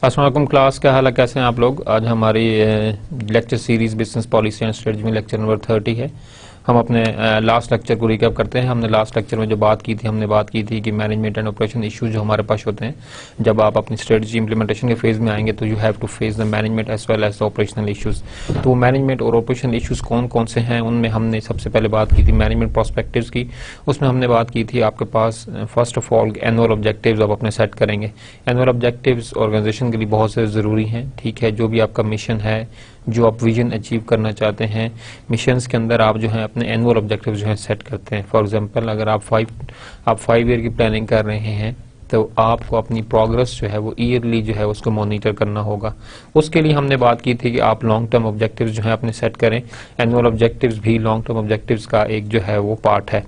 अस्सलाम वालेकुम क्लास, क्या हाल है, कैसे हैं आप लोग। आज हमारी lecture series business policy and strategy में लेक्चर नंबर 30 है। हम अपने लास्ट लेक्चर को रिकैप करते हैं। हमने लास्ट लेक्चर में जो बात की थी, हमने बात की थी कि मैनेजमेंट एंड ऑपरेशन इश्यूज जो हमारे पास होते हैं, जब आप अपनी स्ट्रेटजी इंप्लीमेंटेशन के फेज में आएंगे तो you have to face the management as well as the operational issues. तो वो मैनेजमेंट और ऑपरेशनल इश्यूज कौन कौन से हैं, उनमें हमने सबसे पहले बात की थी मैनेजमेंट प्रोस्पेक्टिव्स की। उसमें हमने बात की थी आपके पास first of all annual objectives आप अपने सेट करेंगे। एनुअल ऑब्जेक्टिव्स ऑर्गेनाइजेशन के लिए बहुत से ज़रूरी हैं, ठीक है। जो भी आपका मिशन है, जो आप विजन अचीव करना चाहते हैं, मिशंस के अंदर आप जो है अपने एनुअल ऑब्जेक्टिव जो है सेट करते हैं। फॉर एग्जांपल, अगर आप 5 ईयर की प्लानिंग कर रहे हैं तो आपको अपनी प्रोग्रेस जो है वो ईयरली जो है उसको मॉनिटर करना होगा। उसके लिए हमने बात की थी कि आप लॉन्ग टर्म ऑब्जेक्टिव्स जो है अपने सेट करें। एनुअल ऑब्जेक्टिव्स भी लॉन्ग टर्म ऑब्जेक्टिव्स का एक जो है वो पार्ट है।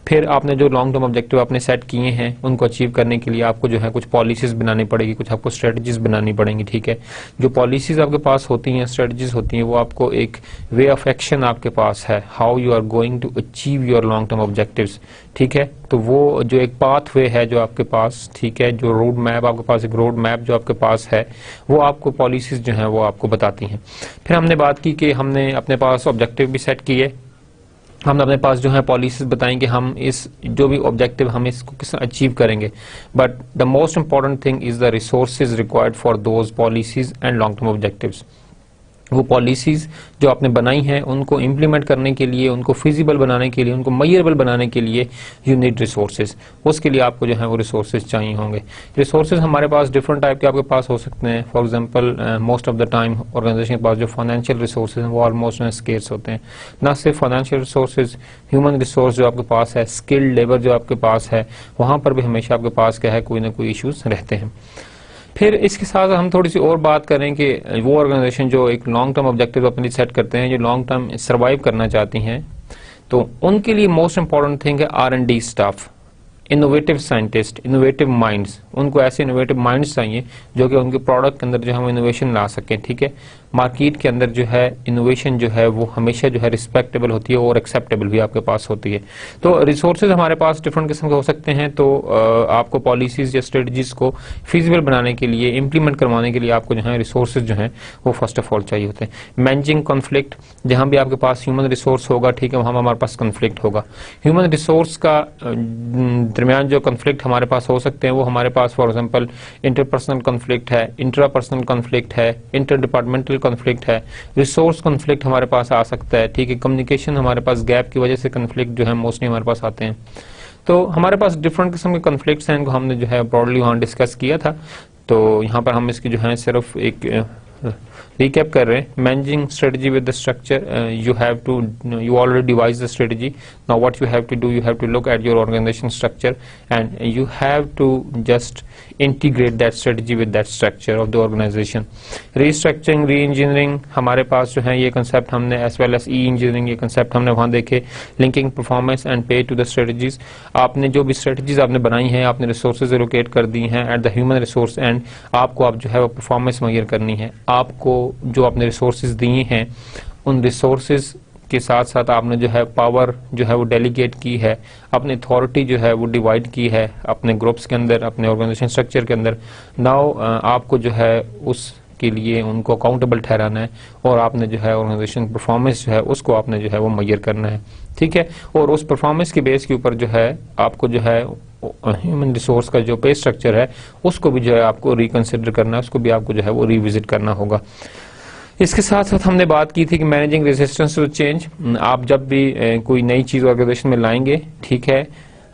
फिर आपने जो लॉन्ग टर्म ऑब्जेक्टिव आपने सेट किए हैं, उनको अचीव करने के लिए आपको जो है कुछ पॉलिसीज बनानी पड़ेगी, कुछ आपको स्ट्रेटजीज बनानी पड़ेंगी, ठीक है। जो पॉलिसीज आपके पास होती हैं, स्ट्रेटजीज होती हैं, वो आपको एक वे ऑफ एक्शन आपके पास है, how you are going to achieve your long term objectives, ठीक है। तो वो जो एक पाथ वे है जो आपके पास, ठीक है, जो रोड मैप आपके पास, एक रोड मैप जो आपके पास है, वो आपको पॉलिसीज जो है वो आपको बताती हैं। फिर हमने बात की कि हमने अपने पास ऑब्जेक्टिव भी सेट किए, हमने अपने पास जो है पॉलिसीज बताई कि हम इस जो भी ऑब्जेक्टिव हम इसको किस अचीव करेंगे। But the most important thing is the resources required for those policies and long term objectives. वो पॉलिसीज जो आपने बनाई हैं उनको इम्प्लीमेंट करने के लिए, उनको फिजिबल बनाने के लिए, उनको मेजरेबल बनाने के लिए यू नीड रिसोर्सेज। उसके लिए आपको जो है वो रिसोर्सेज चाहिए होंगे। रिसोर्सेज हमारे पास डिफरेंट टाइप के आपके पास हो सकते हैं। For example, most of the time organization के पास जो फाइनेंशियल रिसोर्सेज हैं वो ऑलमोस्ट स्केर्स होते हैं। ना सिर्फ फाइनेंशियल रिसोर्सेज, ह्यूमन रिसोर्स जो आपके पास है, स्किल्ड लेबर जो आपके पास है, वहां पर भी हमेशा आपके पास क्या है, कोई ना कोई इश्यूज रहते हैं। फिर इसके साथ हम थोड़ी सी और बात करें कि वो ऑर्गेनाइजेशन जो एक लॉन्ग टर्म ऑब्जेक्टिव अपने सेट करते हैं, जो लॉन्ग टर्म सर्वाइव करना चाहती हैं, तो उनके लिए मोस्ट इंपॉर्टेंट थिंग है R&D staff, innovative scientist, innovative minds. उनको ऐसे इनोवेटिव माइंड्स चाहिए जो कि उनके प्रोडक्ट के अंदर जो है वो इनोवेशन ला सकें, ठीक है। मार्केट के अंदर जो है इनोवेशन जो है वो हमेशा जो है रिस्पेक्टेबल होती है और एक्सेप्टेबल भी आपके पास होती है। तो रिसोर्सेज हमारे पास डिफरेंट किस्म के हो सकते हैं। तो आपको पॉलिसीज या स्ट्रेटजीज को फिजिबल बनाने के लिए, इम्प्लीमेंट करवाने के लिए आपको जो है रिसोर्सेज जो है वो फर्स्ट ऑफ ऑल चाहिए होते हैं। मैनेजिंग कॉन्फ्लिक्ट, जहां भी आपके पास ह्यूमन रिसोर्स होगा, ठीक है, वहां हमारे पास कॉन्फ्लिक्ट होगा। ह्यूमन रिसोर्स का दरमियान जो कॉन्फ्लिक्ट हमारे पास हो सकते हैं वो हमारे पास फॉर एग्जांपल इंटरपर्सनल कॉन्फ्लिक्ट है, इंट्रापर्सनल कॉन्फ्लिक्ट है, इंटर डिपार्टमेंटल कॉन्फ्लिक्ट है, रिसोर्स कॉन्फ्लिक्ट हमारे पास आ सकता है, ठीक है। कम्युनिकेशन हमारे पास गैप की वजह से कॉन्फ्लिक्ट जो है मोस्टली हमारे पास आते हैं। तो हमारे पास डिफरेंट किस्म के कॉन्फ्लिक्ट्स हैं, इनको हमने जो है ब्रॉडली वहां डिस्कस किया था। तो यहाँ पर हम इसकी जो है सिर्फ एक recap कर रहे हैं। Managing strategy with the structure, you already devised the strategy. Now what you have to do, you have to look at your organization structure and you have to just integrate that strategy with that structure of the organization. Restructuring, re-engineering, हमारे पास जो है ये concept हमने as well as e-engineering ये concept हमने वहाँ देखे। Linking performance and pay to the strategies, आपने जो भी strategies आपने बनाई हैं, आपने resources allocate कर दी हैं at the human resource end, आपको आप जो है वो performance measure करनी है। आपको जो आपने रिसोर्सेज दिए हैं, उन रिसोर्सेज के साथ साथ आपने जो है पावर जो है वो डेलीगेट की है, अपनी अथॉरिटी जो है वो डिवाइड की है अपने ग्रुप्स के अंदर, अपने ऑर्गेनाइजेशन स्ट्रक्चर के अंदर। नाउ आपको जो है उसके लिए उनको अकाउंटेबल ठहराना है और आपने जो है ऑर्गेनाइजेशन परफॉर्मेंस जो है उसको आपने जो है वो मेजर करना है, ठीक है। और उस परफॉर्मेंस के बेस के ऊपर जो है आपको जो है ह्यूमन रिसोर्स का जो पे स्ट्रक्चर है उसको भी जो है आपको रिकंसिडर करना है, उसको भी आपको जो है वो रिविजिट करना होगा। इसके साथ साथ हमने बात की थी कि मैनेजिंग रेजिस्टेंस टू चेंज। आप जब भी कोई नई चीज ऑर्गेनाइजेशन में लाएंगे, ठीक है,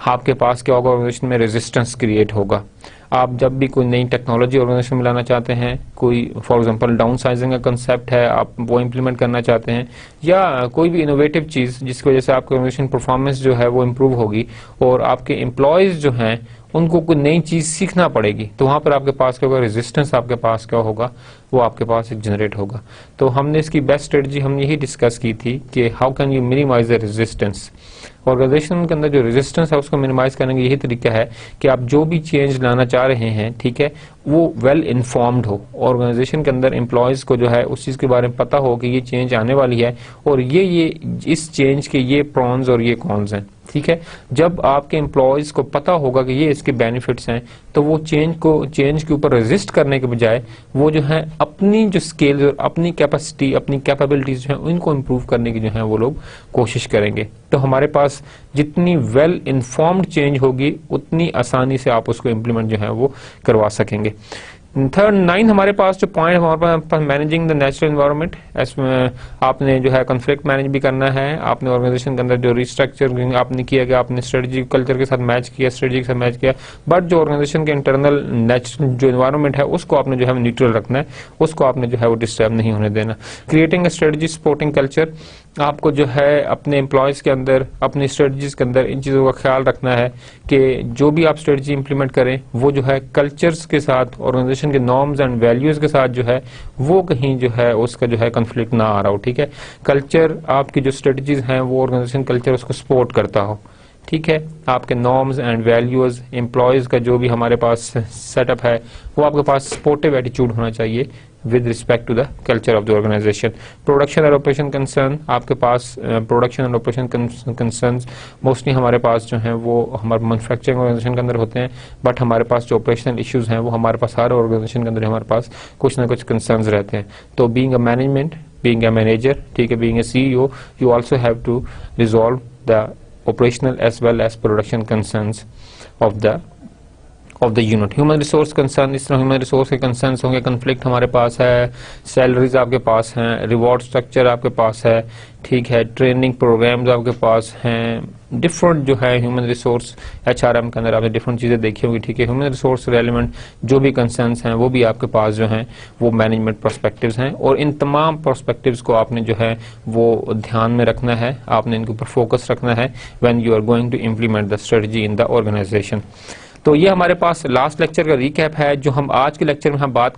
आपके पास क्या होगा, ऑर्गेनाइजेशन में रेजिस्टेंस क्रिएट होगा। आप जब भी कोई नई टेक्नोलॉजी ऑर्गेनाइजेशन में लाना चाहते हैं, कोई फॉर एग्जांपल डाउन साइजिंग का कंसेप्ट है, आप वो इम्प्लीमेंट करना चाहते हैं, या कोई भी इनोवेटिव चीज जिसकी वजह से आपकी ऑर्गेनाइजेशन परफॉर्मेंस जो है वो इम्प्रूव होगी और आपके एम्प्लॉयज जो हैं उनको कोई नई चीज सीखना पड़ेगी, तो वहां पर आपके पास क्या होगा, रेजिस्टेंस आपके पास क्या होगा, वो आपके पास जनरेट होगा। तो हमने इसकी बेस्ट स्ट्रेटजी हम यही डिस्कस की थी कि how can you minimize the resistance. Organization के अंदर जो रेजिस्टेंस है उसको मिनिमाइज करने का यही तरीका है कि आप जो भी चेंज लाना चाह रहे हैं, ठीक है, वो वेल इन्फॉर्म्ड हो। ऑर्गेनाइजेशन के अंदर एम्प्लॉयज को जो है उस चीज के बारे में पता हो कि ये चेंज आने वाली है और ये इस चेंज के ये प्रॉन्स और ये कॉन्स हैं, ठीक है। जब आपके एम्प्लॉयज को पता होगा कि ये इसके बेनिफिट्स हैं, तो वो चेंज के ऊपर रेजिस्ट करने के बजाय वो जो है अपनी जो स्किल्स और अपनी कैपेसिटी, अपनी कैपेबिलिटीज जो है उनको इम्प्रूव करने की जो है वो लोग कोशिश करेंगे। तो हमारे पास जितनी वेल इन्फॉर्म्ड चेंज होगी उतनी आसानी से आप उसको इम्प्लीमेंट जो है वो करवा सकेंगे। थर्ड 9 हमारे पास जो पॉइंट हमारे पास मैनेजिंग द नेचुरल एनवायरनमेंट। आपने जो है कॉन्फ्लिक्ट मैनेज भी करना है। आपने ऑर्गेनाइजेशन के अंदर जो रिस्ट्रक्चर आपने किया गया, आपने स्ट्रेटजी कल्चर के साथ मैच किया, स्ट्रेटजी के साथ मैच किया, बट जो ऑर्गेनाइजेशन के इंटरनल नेचुरल जो एनवायरनमेंट है उसको आपने जो है न्यूट्रल रखना है, उसको आपने जो है वो डिस्टर्ब नहीं होने देना। Creating a strategy supporting culture, आपको जो है अपने एम्प्लॉयज के अंदर, अपनी स्ट्रेटजीज के अंदर इन चीज़ों का ख्याल रखना है कि जो भी आप स्ट्रेटजी इंप्लीमेंट करें वो जो है कल्चर्स के साथ, ऑर्गेनाइजेशन के नॉर्म्स एंड वैल्यूज के साथ जो है वो कहीं जो है उसका जो है कॉन्फ्लिक्ट ना आ रहा हो, ठीक है। कल्चर, आपकी जो स्ट्रेटजीज हैं वो ऑर्गेनाइजेशन कल्चर उसको सपोर्ट करता हो, ठीक है। आपके नॉर्म्स एंड वैल्यूज, एम्प्लॉयज का जो भी हमारे पास सेटअप है वो आपके पास सपोर्टिव एटीट्यूड होना चाहिए with respect to the culture of the organization. Production and operation concern, आपके पास production and operation concerns mostly हमारे पास जो हैं वो हमारे मैन्युफैक्चरिंग ऑर्गेनाइजेशन के अंदर होते हैं, बट हमारे पास जो ऑपरेशनल इश्यूज हैं वो हमारे पास हर ऑर्गेनाइजेशन के अंदर हमारे पास कुछ ना कुछ कंसर्न्स रहते हैं। तो being a management, being a manager, ठीक है, being a CEO, you also have to resolve the operational as well as production concerns of the unit. Human resource concern, इस तरह ह्यूमन रिसोर्स के कंसर्न्स होंगे। Conflict हमारे पास है, salaries आपके पास हैं, रिवॉर्ड स्ट्रक्चर आपके पास है, ठीक है, ट्रेनिंग प्रोग्राम्स आपके पास हैं, डिफरेंट जो है ह्यूमन रिसोर्स HRM के अंदर आपने डिफरेंट चीज़ें देखी होंगी, ठीक है। ह्यूमन रिसोर्स रेलिवेंट जो भी कंसर्न्स हैं वो भी आपके पास जो हैं वो मैनेजमेंट पर्सपेक्टिव्स हैं, और इन तमाम पर्सपेक्टिव्स को आपने जो है वो ध्यान में रखना है, आपने इनके ऊपर फोकस रखना है when you are going to implement the strategy in the organization. तो ये हमारे पास लास्ट लेक्चर का रिकैप है। जो हम आज के लेक्चर में हम बात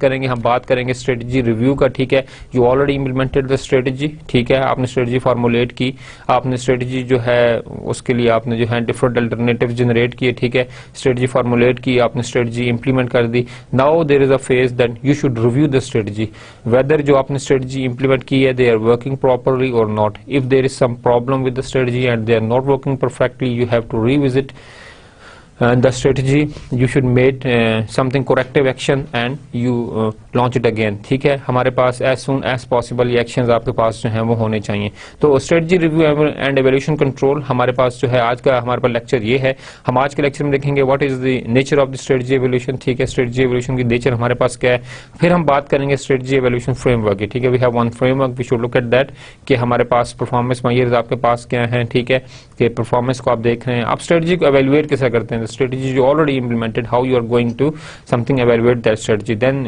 करेंगे स्ट्रेटजी रिव्यू का, ठीक है। You already implemented the strategy, ठीक है, आपने स्ट्रेटजी फॉर्मुलेट की, आपने स्ट्रेटजी जो है उसके लिए आपने जो है डिफरेंट अल्टरनेटिव जनरेट किए, ठीक है, स्ट्रेटजी फॉर्मुलेट की, आपने स्ट्रेटजी इंप्लीमेंट कर दी। Now there is a phase that you should review the strategy, whether जो आपने स्ट्रेटजी इंप्लीमेंट की है दे आर वर्किंग प्रॉपरली और not. If there is some problem with the strategy and they are not working perfectly, you have to revisit the strategy, you should make something corrective action and you launch it again, ठीक है। हमारे पास as soon as possible ये actions आपके पास जो हैं वो होने चाहिए। तो strategy review and evaluation control हमारे पास जो है आज का हमारे पास लेक्चर ये है। हम आज के लेक्चर में देखेंगे what is the nature of the strategy evaluation, ठीक है, strategy evaluation की nature हमारे पास क्या है। फिर हम बात करेंगे strategy evaluation framework की, ठीक है। we have one framework, we should look at that कि हमारे पास performance measures आपके पास क्या हैं, ठीक है, कि performance को आप देख रहे हैं, आप strategy को evaluate कैसे करते हैं, strategy you already implemented, how you are going to something evaluate that strategy. Then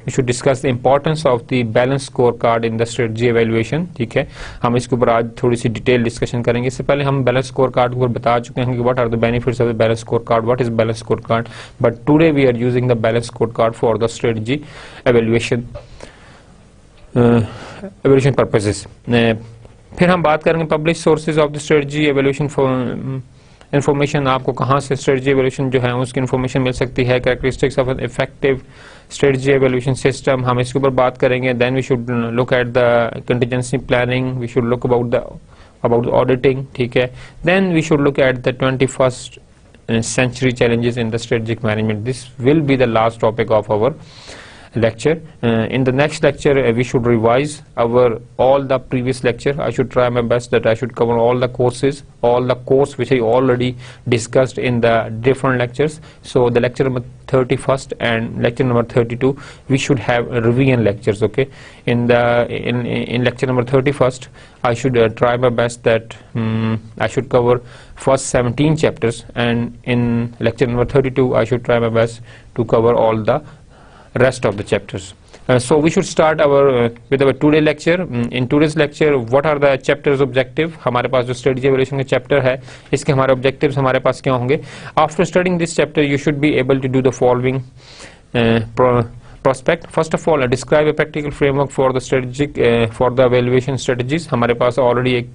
we should discuss the importance of the balance scorecard in the strategy evaluation, ठीक है। हम इसके ऊपर आज थोड़ी सी डिटेल डिस्कशन करेंगे। इससे पहले हम बैलेंस स्कोर कार्ड को बता चुके हैं कि what are the benefits of the balance scorecard, what is balance scorecard, but today we are using the balance scorecard for the strategy evaluation purposes. फिर हम बात करेंगे publish sources of the strategy evaluation information, आपको कहाँ से strategy evaluation जो है उसकी इंफॉर्मेशन मिल सकती है। Characteristics of an effective strategy evaluation system, हम इसके ऊपर बात करेंगे। Then we should look at the contingency planning, we should look about auditing, ठीक है। Then we should look at the 21st century challenges in the strategic management. This will be the last topic of our lecture. In the next lecture we should revise all the previous lecture. I should try my best that I should cover all the courses, all the course which I already discussed in the different lectures. So the lecture number 31st and lecture number 32 we should have revision lectures, okay. In lecture number 31st I should try my best that I should cover first 17 chapters, and in lecture number 32 I should try my best to cover all the rest of the chapters. So we should start with our today lecture. In today's lecture what are the chapters objective, हमारे पास जो strategy evaluation का chapter है इसके हमारे objectives हमारे पास क्या होंगे। After studying this chapter you should be able to do the following prospect. First of all, describe a practical framework for the strategic for the evaluation strategies. हमारे पास already एक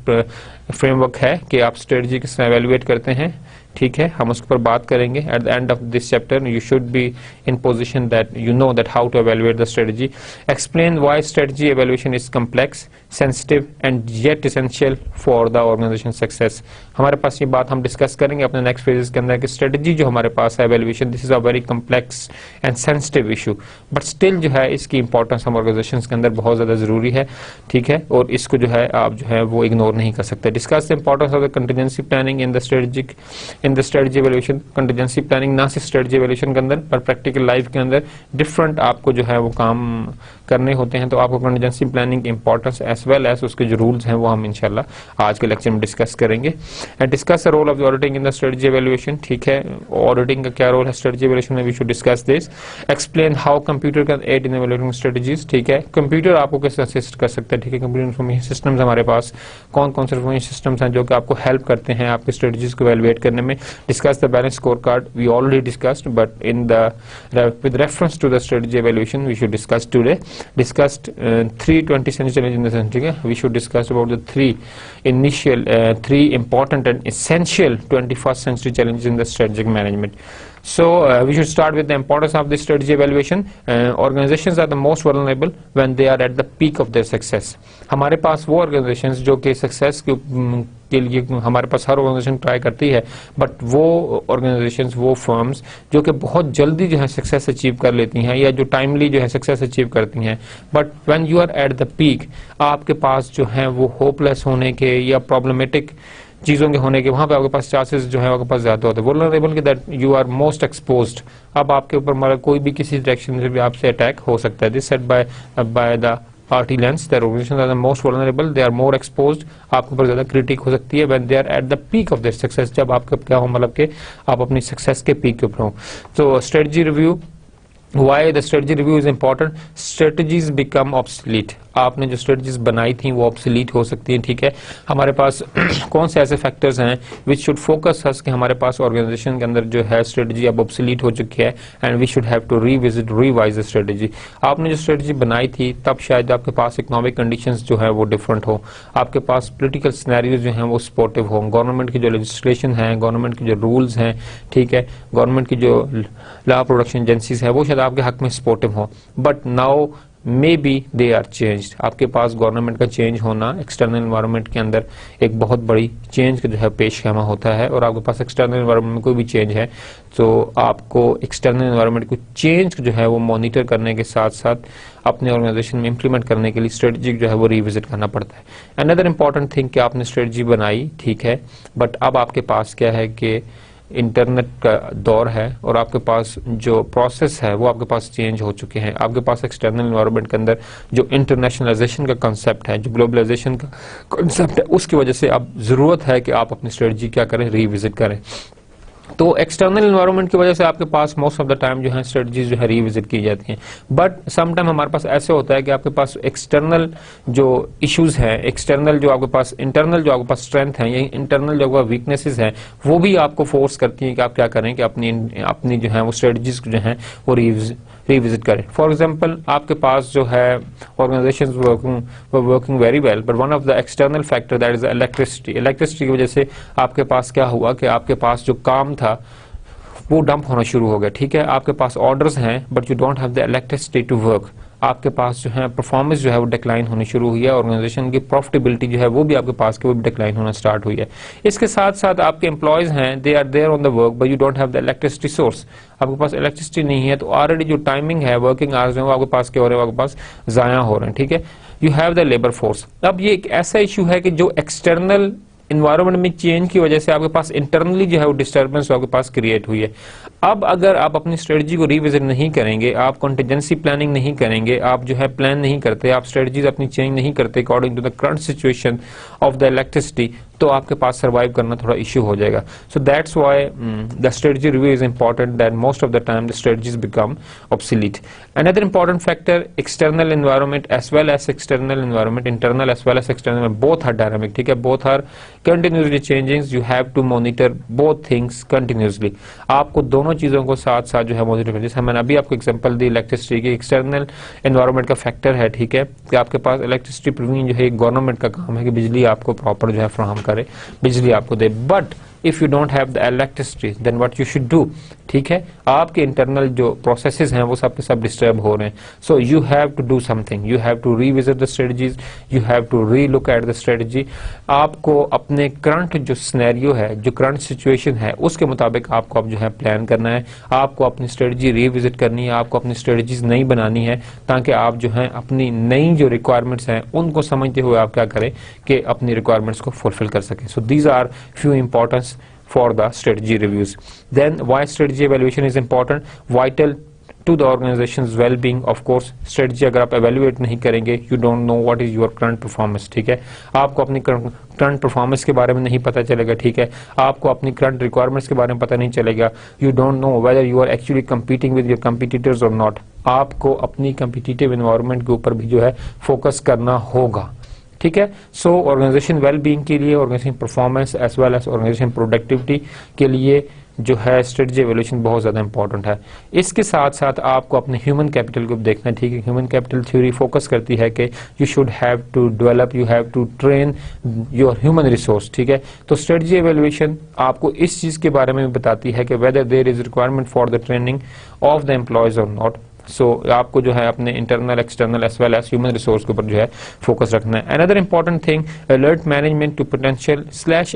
फ्रेमवर्क है कि आप स्ट्रेटजी किस तरह evaluate करते हैं, ठीक है, हम उसके पर बात करेंगे. At the end of this chapter you should be in position that you know that how to evaluate the strategy. Explain why strategy evaluation is complex, sensitive and yet essential for the organization success. हमारे पास ये बात हम discuss करेंगे अपने next phases के अंदर कि स्ट्रेटजी जो हमारे पास है evaluation, this is a very complex and sensitive issue, but still जो है इसकी इंपॉर्टेंस हम ऑर्गेनाइजेशंस के अंदर बहुत ज्यादा जरूरी है, ठीक है, और इसको जो है आप जो है वो इग्नोर नहीं कर सकते. Discuss the importance of the contingency planning in the strategy evolution. Contingency planning ना सिर्फ स्ट्रेटजी एवल्यूशन के अंदर पर प्रैक्टिकल लाइफ के अंदर डिफरेंट आपको जो है वो काम करने होते हैं, तो आपको कंटीजेंसी प्लानिंग की इंपॉर्टेंस एज वेल एज उसके जो रूल्स हैं वो हम इंशाल्लाह आज के लेक्चर में डिस्कस करेंगे. And discuss the role of the auditing in the strategy evaluation, ठीक है, ऑडिटिंग का क्या रोल है स्ट्रेटजी एवल्यूशन में, we should discuss this. Explain how computer can aid in evaluating strategies, ठीक है, कंप्यूटर आपको कैसे असिस्ट कर सकता है, ठीक है, कंप्यूटर इन्फॉर्मेशन सिस्टम्स हमारे पास कौन कौन से इन्फॉर्मेशन सिस्टम्स हैं जो कि आपको हेल्प करते हैं आपके स्ट्रेटजीज को एवेलुएट करने में. Discuss the balance score card, we already discussed, but in the with reference to the strategy evaluation we should discuss today. Discussed 3 20th century challenges in the century. We should discuss about the three important and essential 21st century challenges in the strategic management. So we should start with the importance of the strategy evaluation. Organizations are the most vulnerable when they are at the peak of their success. हमारे पास वो organizations जो कि success के लिए हमारे पास हर organisation try करती है, but वो ऑर्गेनाइजेशंस, वो फर्म्स जो कि बहुत जल्दी जो है सक्सेस अचीव कर लेती हैं या जो टाइमली जो है सक्सेस अचीव करती हैं, but when you are at the peak आपके पास जो है वो होपलेस होने के या प्रॉब्लमेटिक चीज़ों के होने के, वहाँ पे आपके पास चांसेस जो है आपके पास ज़्यादा होते हैं. वल्नरेबल के that you are most exposed, अब आपके ऊपर मतलब कोई भी किसी डायरेक्शन से भी आपसे अटैक हो सकता है. This said by the party lens, their organizations are the most vulnerable, they are more exposed, आपके ऊपर ज्यादा क्रिटिक हो सकती है when they are at the peak of their success, जब आपके क्या हो मतलब कि आप अपनी सक्सेस के पीक के ऊपर हो. तो strategy review, why the strategy review is important. Strategies become obsolete, आपने जो स्ट्रेटजीज बनाई थी वो ऑब्सोलीट हो सकती हैं, ठीक है. हमारे पास कौन से ऐसे फैक्टर्स हैं विच शुड फोकस अस कि हमारे पास ऑर्गेनाइजेशन के अंदर जो है स्ट्रेटजी अब ऑब्सोलीट हो चुकी है and we should have to revise the strategy. आपने जो स्ट्रेटजी बनाई थी तब शायद आपके पास इकोनॉमिक कंडीशंस जो है वो डिफरेंट हो, आपके पास पॉलिटिकल सिनेरियोज जो हैं वो सपोर्टिव हो, गवर्नमेंट की जो लेजिस्लेशन है, गवर्नमेंट के जो रूल्स हैं, ठीक है, गवर्नमेंट की जो लॉ प्रोडक्शन एजेंसीज है वो शायद आपके हक में सपोर्टिव हो, but now may be they are changed. आपके पास गवर्नमेंट का चेंज होना एक्सटर्नल एनवायरनमेंट के अंदर एक बहुत बड़ी चेंज का जो है पेश ख़ैमा होता है, और आपके पास एक्सटर्नल एनवायरनमेंट में कोई भी चेंज है तो आपको एक्सटर्नल एनवायरनमेंट को चेंज जो है वो मॉनिटर करने के साथ साथ अपने ऑर्गेनाइजेशन में इंप्लीमेंट करने के लिए स्ट्रेटजी जो है वो रिविजिट करना पड़ता है. अनदर इंपॉर्टेंट थिंग कि आपने स्ट्रेटजी बनाई, ठीक है, बट अब आपके पास क्या है कि इंटरनेट का दौर है और आपके पास जो प्रोसेस है वो आपके पास चेंज हो चुके हैं. आपके पास एक्सटर्नल एनवायरनमेंट के अंदर जो इंटरनेशनलाइजेशन का कंसेप्ट है, जो ग्लोबलाइजेशन का कंसेप्ट है, उसकी वजह से अब जरूरत है कि आप अपनी स्ट्रेटजी क्या करें, रिविजिट करें. तो एक्सटर्नल एनवायरनमेंट की वजह से आपके पास मोस्ट ऑफ द टाइम जो है स्ट्रेटजीज जो है रिविजिट की जाती हैं, बट सम टाइम हमारे पास ऐसे होता है कि आपके पास एक्सटर्नल जो इश्यूज हैं, एक्सटर्नल जो आपके पास इंटरनल जो आपके पास स्ट्रेंथ है या इंटरनल जो आपका वीकनेसेस हैं वो भी आपको फोर्स करती हैं कि आप क्या करें कि अपनी जो है वो स्ट्रेटजीज जो है वो रिविजिट करें. फॉर एग्जाम्पल आपके पास जो है organisations working very well, but one of the external factor that is electricity की वजह से आपके पास क्या हुआ कि आपके पास जो काम था वो डंप होना शुरू हो गया, ठीक है. आपके पास ऑर्डर्स हैं but you don't have the electricity to work, आपके पास जो है परफॉर्मेंस जो है वो डिक्लाइन होनी शुरू हुई है, ऑर्गेनाइजेशन की प्रॉफिटेबिलिटी जो है वो भी आपके पास वो भी डिक्लाइन होना स्टार्ट हुई है. इसके साथ साथ आपके एम्प्लॉयज हैं, they are there on the work but you don't have the electricity source, आपके पास इलेक्ट्रिसिटी नहीं है, तो ऑलरेडी जो टाइमिंग है, वर्किंग आवर्स है वो आपके पास क्या हो रहे हैं, आपके पास जाया हो रहे हैं, ठीक है. You have the labour force. अब ये एक ऐसा इशू है कि जो एक्सटर्नल इन्वायरमेंट में चेंज की वजह से आपके पास इंटरनली जो है वो डिस्टर्बेंस आपके पास क्रिएट हुई है. अब अगर आप अपनी स्ट्रेटजी को रिविजिट नहीं करेंगे, आप कंटीजेंसी प्लानिंग नहीं करेंगे, आप जो है प्लान नहीं करते, आप स्ट्रेटजीज अपनी चेंज नहीं करते according to the current situation of the electricity, तो आपके पास सर्वाइव करना थोड़ा इश्यू हो जाएगा. So that's why the strategy review is important, that most of the time the strategies become obsolete. Another important factor, external environment as well as external environment, internal as well as external, both are dynamic. ठीक है, both are continuously changing. You have to monitor both things continuously. आपको दोनों चीजों को साथ साथ जो है मॉनिटर करना. जैसे मैंने अभी आपको एग्जांपल दी इलेक्ट्रिसिटी की, एक्सटर्नल एनवायरनमेंट का फैक्टर है. ठीक है, कि आपके पास इलेक्ट्रिसिटी प्रोविजन जो है गवर्नमेंट का काम है कि बिजली आपको प्रॉपर जो है फराहम करे, बिजली आपको दे. But if you don't have the electricity then what you should do. ठीक है, आपके इंटरनल जो प्रोसेसेस हैं वो सब के सब डिस्टर्ब हो रहे हैं. So you have to do something, you have to revisit the strategies, you have to relook at the strategy. आपको अपने करंट जो सिनेरियो है, जो करंट सिचुएशन है, उसके मुताबिक आपको अब जो है प्लान करना है. आपको अपनी स्ट्रेटजी रीविजिट करनी है, आपको अपनी स्ट्रेटजीज नई बनानी है, ताकि आप जो है अपनी नई जो रिक्वायरमेंट्स हैं उनको समझते हुए आप क्या करें कि अपनी रिक्वायरमेंट्स को फुलफिल कर सकें. So these are few importance for the strategy reviews. Then why strategy evaluation is important? Vital to the organization's well-being. Of course, strategy अगर आप evaluate नहीं करेंगे, you don't know what is your current performance. ठीक है, आपको अपनी current performance के बारे में नहीं पता चलेगा. ठीक है, आपको अपनी current requirements के बारे में पता नहीं चलेगा. You don't know whether you are actually competing with your competitors or not. आपको अपनी competitive environment के ऊपर भी जो है फोकस करना होगा. ठीक है, सो ऑर्गेनाइजेशन वेल बीइंग के लिए, organisation performance as well as organisation productivity के लिए जो है स्ट्रेटजी एवोल्यूशन बहुत ज़्यादा इंपॉर्टेंट है. इसके साथ साथ आपको अपने ह्यूमन कैपिटल को देखना है. ठीक है, ह्यूमन कैपिटल थ्योरी फोकस करती है कि you should have to develop, you have to train your human resource. ठीक है, तो स्ट्रेटजी एवोल्यूशन आपको इस चीज़ के बारे में बताती है कि whether there is requirement for the training of the employees और नॉट. सो आपको जो है अपने internal, external as well as human resource के ऊपर जो है फोकस रखना है. Another important thing, alert management to potential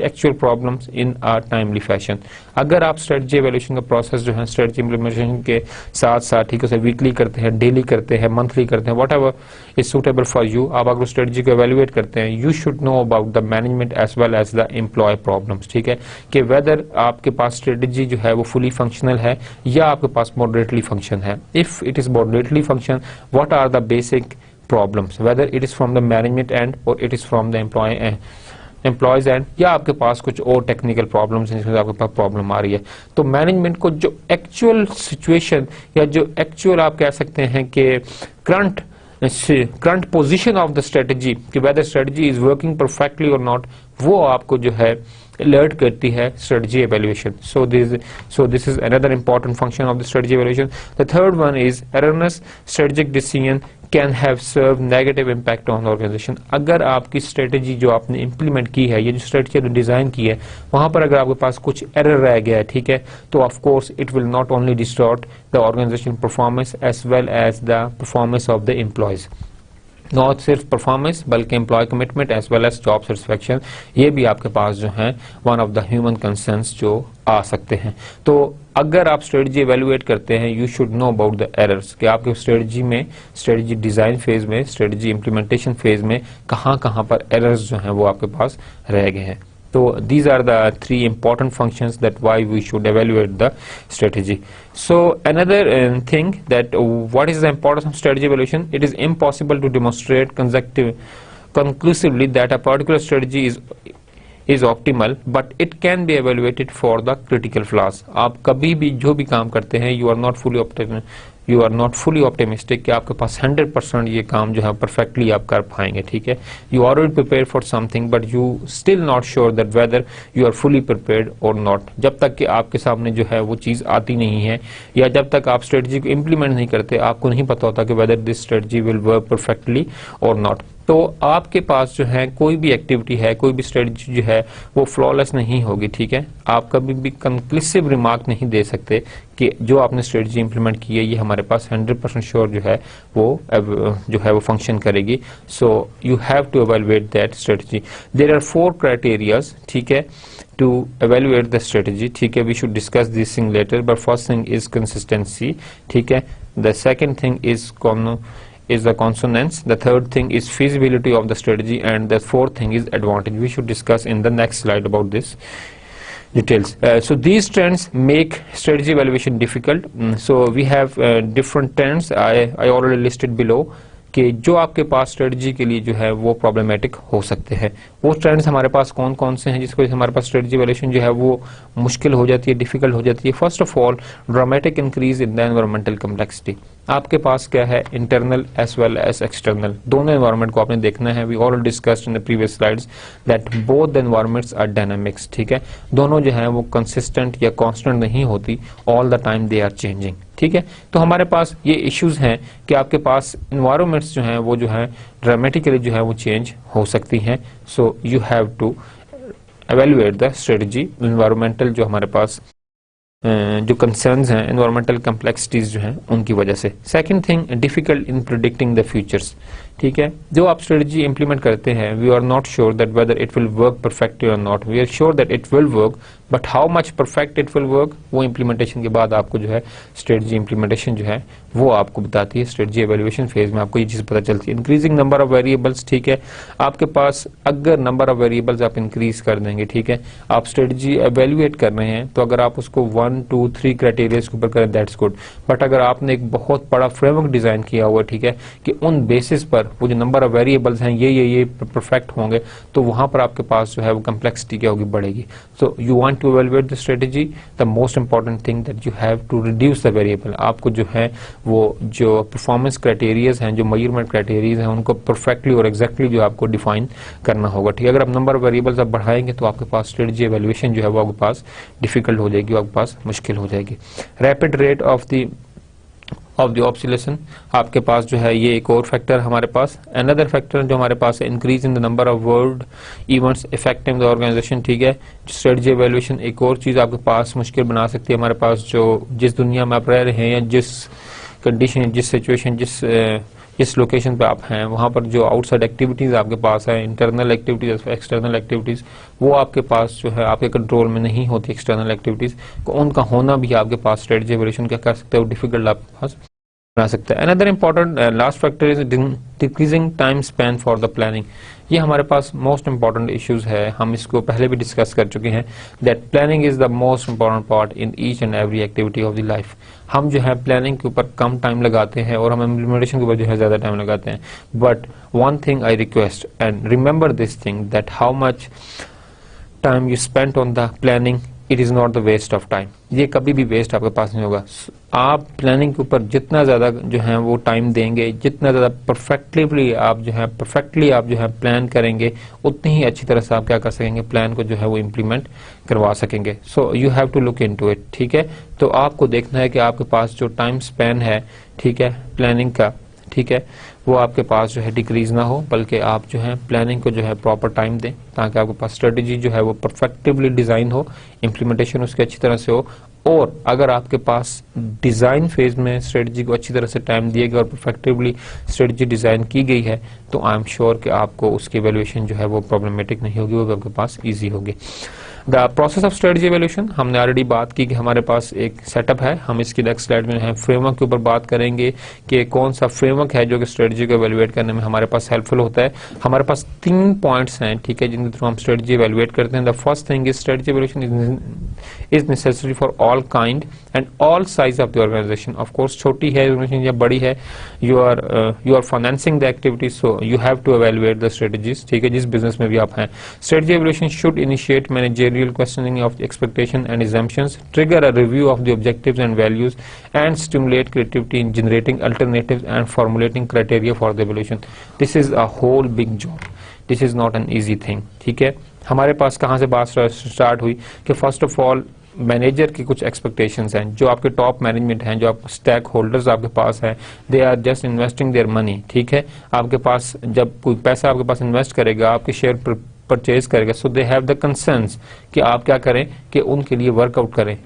/ actual problems in a timely fashion. अगर आप स्ट्रेटजी एवोल्यूशन का प्रोसेस जो है स्ट्रेटजी इंप्लीमेंटेशन के साथ साथ ठीक है वीकली करते हैं, डेली करते हैं, मंथली करते हैं, whatever is suitable for you, आप अगर स्ट्रेटजी को एवेल्युएट करते हैं, you should know about the management as well as the employee problems. ठीक है, कि वेदर आपके पास स्ट्रेटजी जो है वो फुली फंक्शनल है या आपके पास मॉडरेटली फंक्शन है. If it is moderately function, what are the basic problems, whether it is from the management end or it is from the employees end, या आपके पास कुछ और टेक्निकल प्रॉब्लम्स हैं जिसमें आपके पास प्रॉब्लम आ रही है. तो मैनेजमेंट को जो एक्चुअल सिचुएशन या जो एक्चुअल आप कह सकते हैं कि current position of the strategy, कि whether strategy is working perfectly और नॉट, वो आपको जो है अलर्ट करती है strategy evaluation. So this is another important function of the strategy evaluation. The third one is erroneous strategic decision can have served negative impact on the organization. अगर आपकी strategy जो आपने इम्प्लीमेंट की है, ये जो स्ट्रेटेजी डिजाइन की है, वहां पर अगर आपके पास कुछ एरर रह गया है, ठीक है, तो of course it will not only distort the organisation performance as well as the performance of the employees. Not सिर्फ परफॉर्मेंस बल्कि employee commitment as well as job satisfaction, ये भी आपके पास जो है one of the human concerns जो आ सकते हैं. तो अगर आप स्ट्रेटजी एवेल्युएट करते हैं, you should know about the errors, कि आपके स्ट्रेटजी में, स्ट्रेटजी डिजाइन फेज में, स्ट्रेटजी इंप्लीमेंटेशन फेज में कहाँ कहाँ पर एरर्स जो हैं वो आपके पास रह गए हैं. So these are the three important functions that why we should evaluate the strategy. So another thing that what is the importance of strategy evaluation? It is impossible to demonstrate conclusively that a particular strategy is optimal, but it can be evaluated for the critical flaws. आप कभी भी जो भी काम करते हैं, you are not fully optimistic कि आपके पास 100% ये काम जो है परफेक्टली आप कर पाएंगे. ठीक है, you are already prepared for something but you still not sure that whether you are fully prepared or not. जब तक कि आपके सामने जो है वो चीज़ आती नहीं है या जब तक आप स्ट्रेटजी को इम्प्लीमेंट नहीं करते, आपको नहीं पता होता कि whether this strategy will work perfectly or not. तो आपके पास जो है कोई भी एक्टिविटी है, कोई भी स्ट्रेटजी जो है वो फ्लॉलेस नहीं होगी. ठीक है, आप कभी भी कंक्लूसिव रिमार्क नहीं दे सकते कि जो आपने स्ट्रेटजी इंप्लीमेंट की है ये हमारे पास 100% श्योर जो है वो फंक्शन करेगी. So you have to evaluate that strategy. There are 4 criterias, ठीक है, to evaluate the strategy. ठीक है, we should discuss this thing later, but first thing is consistency. ठीक है, the second thing is the consonance, the third thing is feasibility of the strategy, and the fourth thing is advantage. We should discuss in the next slide about this details. So these trends make strategy evaluation difficult. So we have different trends I already listed below कि जो आपके पास strategy के लिए जो है वो problematic हो सकते हैं। वो ट्रेंड्स हमारे पास कौन कौन से हैं जिसको हमारे पास स्ट्रेटजी वैल्यूएशन जो है वो मुश्किल हो जाती है, डिफिकल्ट हो जाती है। First of all, dramatic increase in the environmental complexity. आपके पास क्या है, internal as well as external, दोनों एनवायरमेंट को आपने देखना है। We already discussed in the previous slides that both the environments are dynamics, ठीक है। दोनों जो है वो कंसिस्टेंट या कांस्टेंट नहीं होती, all the time they are changing, ठीक है। तो हमारे पास ये इश्यूज हैं कि आपके पास एनवायरमेंट्स जो हैं वो जो है ड्रामेटिकली जो है वो चेंज हो सकती हैं। So you have to evaluate the strategy. Environmental जो हमारे पास जो कंसर्न्स हैं, एनवायरमेंटल कम्प्लेक्सिटीज जो हैं उनकी वजह से। Second thing, difficult in predicting the futures, ठीक है। जो आप स्ट्रेटजी इंप्लीमेंट करते हैं, we are not sure that whether it will work perfectly और not. We are sure that it will work, but how much perfect it will work, वो implementation के बाद आपको जो है स्ट्रेटजी इंप्लीमेंटेशन जो है वो आपको बताती है। स्ट्रेटजी एवेल्युएशन फेज में आपको ये चीज पता चलती है। इंक्रीजिंग नंबर ऑफ वेरिएबल्स, ठीक है। आपके पास अगर नंबर ऑफ वेरिएबल्स आप इंक्रीज कर देंगे, ठीक है, आप स्ट्रेटजी एवेल्युएट कर रहे हैं, तो अगर आप उसको 1, 2, 3 क्राइटेरिया के ऊपर करें, दैट्स गुड। बट अगर आपने एक बहुत बड़ा फ्रेमवर्क डिजाइन किया हुआ, ठीक है, कि उन बेसिस पर वो जो नंबर ऑफ वेरिएबल्स हैं ये परफेक्ट होंगे, तो वहां पर आपके पास जो है वो कम्प्लेक्सिटी क्या होगी, बढ़ेगी। So you want to evaluate the strategy, the most important thing that you have to reduce the variable. आपको जो है वो जो परफॉर्मेंस क्राइटेरियाज हैं, जो मेजरमेंट क्राइटेरियाज हैं, उनको परफेक्टली और एग्जैक्टली जो आपको डिफाइन करना होगा, ठीक है। अगर आप नंबर ऑफ वेरिएबल्स आप बढ़ाएंगे तो आपके पास स्ट्रेटजी एवेल्युएशन जो है वो आपके पास डिफिकल्ट हो जाएगी, आपके पास मुश्किल हो जाएगी। रैपिड रेट ऑफ द ऑब्सोलेशन, आपके पास जो है ये एक और फैक्टर हमारे पास। अनदर फैक्टर जो हमारे पास है, increase in the number of world events affecting the organisation, ठीक है। स्ट्रेटजी एवेल्युएशन एक और चीज आपके पास मुश्किल बना सकती है। हमारे पास जो जिस दुनिया में आप रह रहे हैं या जिस कंडीशन, जिस सिचुएशन, जिस लोकेशन पे आप हैं, वहां पर जो आउटसाइड एक्टिविटीज आपके पास है, इंटरनल एक्टिविटीज, एक्सटर्नल एक्टिविटीज, वो आपके पास जो है आपके कंट्रोल में नहीं होती। एक्सटर्नल एक्टिविटीज को उनका होना भी आपके पास स्ट्रेटजी एवेल्युएशन क्या कर सकते हैं, वो डिफिकल्ट आपके पास बना सकता है। Another important last factor is decreasing time Spain for the planning. ये हमारे पास मोस्ट इंपॉर्टेंट इश्यूज है, हम इसको पहले भी डिस्कस कर चुके हैं। That planning is the most important part in each and every activity of the life. हम जो है प्लानिंग के ऊपर कम टाइम लगाते हैं और हम इम्प्लीमेंटेशन के ऊपर जो है ज्यादा टाइम लगाते हैं। But one thing I request and remember this thing, that how much time you spend on the planning, it is not the waste of time. ये कभी भी वेस्ट आपके पास नहीं होगा। आप प्लानिंग के ऊपर जितना ज्यादा जो है वो टाइम देंगे, जितना ज्यादा परफेक्टली आप जो है प्लान करेंगे, उतनी ही अच्छी तरह से आप क्या कर सकेंगे, प्लान को जो है वो इम्प्लीमेंट करवा सकेंगे। So you have to look into it, ठीक है। तो आपको देखना है कि आपके पास जो टाइम स्पेन है, ठीक है, प्लानिंग का, ठीक है, वो आपके पास जो है डिक्रीज ना हो, बल्कि आप जो है प्लानिंग को जो है प्रॉपर टाइम दें, ताकि आपके पास स्ट्रेटजी जो है वो परफेक्टिवली डिजाइन हो, इम्प्लीमेंटेशन उसकी अच्छी तरह से हो। और अगर आपके पास डिजाइन फेज में स्ट्रेटजी को अच्छी तरह से टाइम दिया गया और परफेक्टिवली स्ट्रेटजी डिजाइन की गई है, तो आई एम श्योर कि आपको उसकी एवेल्युएशन जो है वो प्रॉब्लमेटिक नहीं होगी, वो आपके पास ईजी होगी। The process of strategy evaluation, हमने ऑलरेडी बात की कि हमारे पास एक सेटअप है। हम इसकी नेक्स्ट स्लाइड में है फ्रेमवर्क के ऊपर बात करेंगे कि कौन सा फ्रेमवर्क है जो कि स्ट्रेटजी को एवेल्युएट करने में हमारे पास हेल्पफुल होता है। हमारे पास 3 पॉइंट्स हैं, ठीक है, जिनके थ्रू हम स्ट्रेटजी एवेल्युएट करते हैं। The first thing is strategy evaluation is necessary for all kind and all size of the organisation. Of course छोटी है ऑर्गेनाइजेशन या बड़ी है, you are financing the activities, so you have to evaluate the strategies, ठीक है, जिस business में भी आप हैं। Strategy evaluation should initiate managerial questioning of expectation and assumptions, trigger a review of the objectives and values, and stimulate creativity in generating alternatives and formulating criteria for the evaluation. This is a whole big job. This is not an easy thing. ठीक है, हमारे पास कहाँ से बात start हुई कि first of all manager की कुछ एक्सपेक्टेशंस हैं, जो आपके टॉप मैनेजमेंट हैं, जो आप स्टेक होल्डर्स आपके पास हैं, they are just investing their money, ठीक है। आपके पास जब कोई पैसा आपके पास इन्वेस्ट करेगा, आपके शेयर परचेज करेगा, सो दे हैव द कंसर्न्स कि आप क्या करें कि उनके लिए वर्कआउट करें।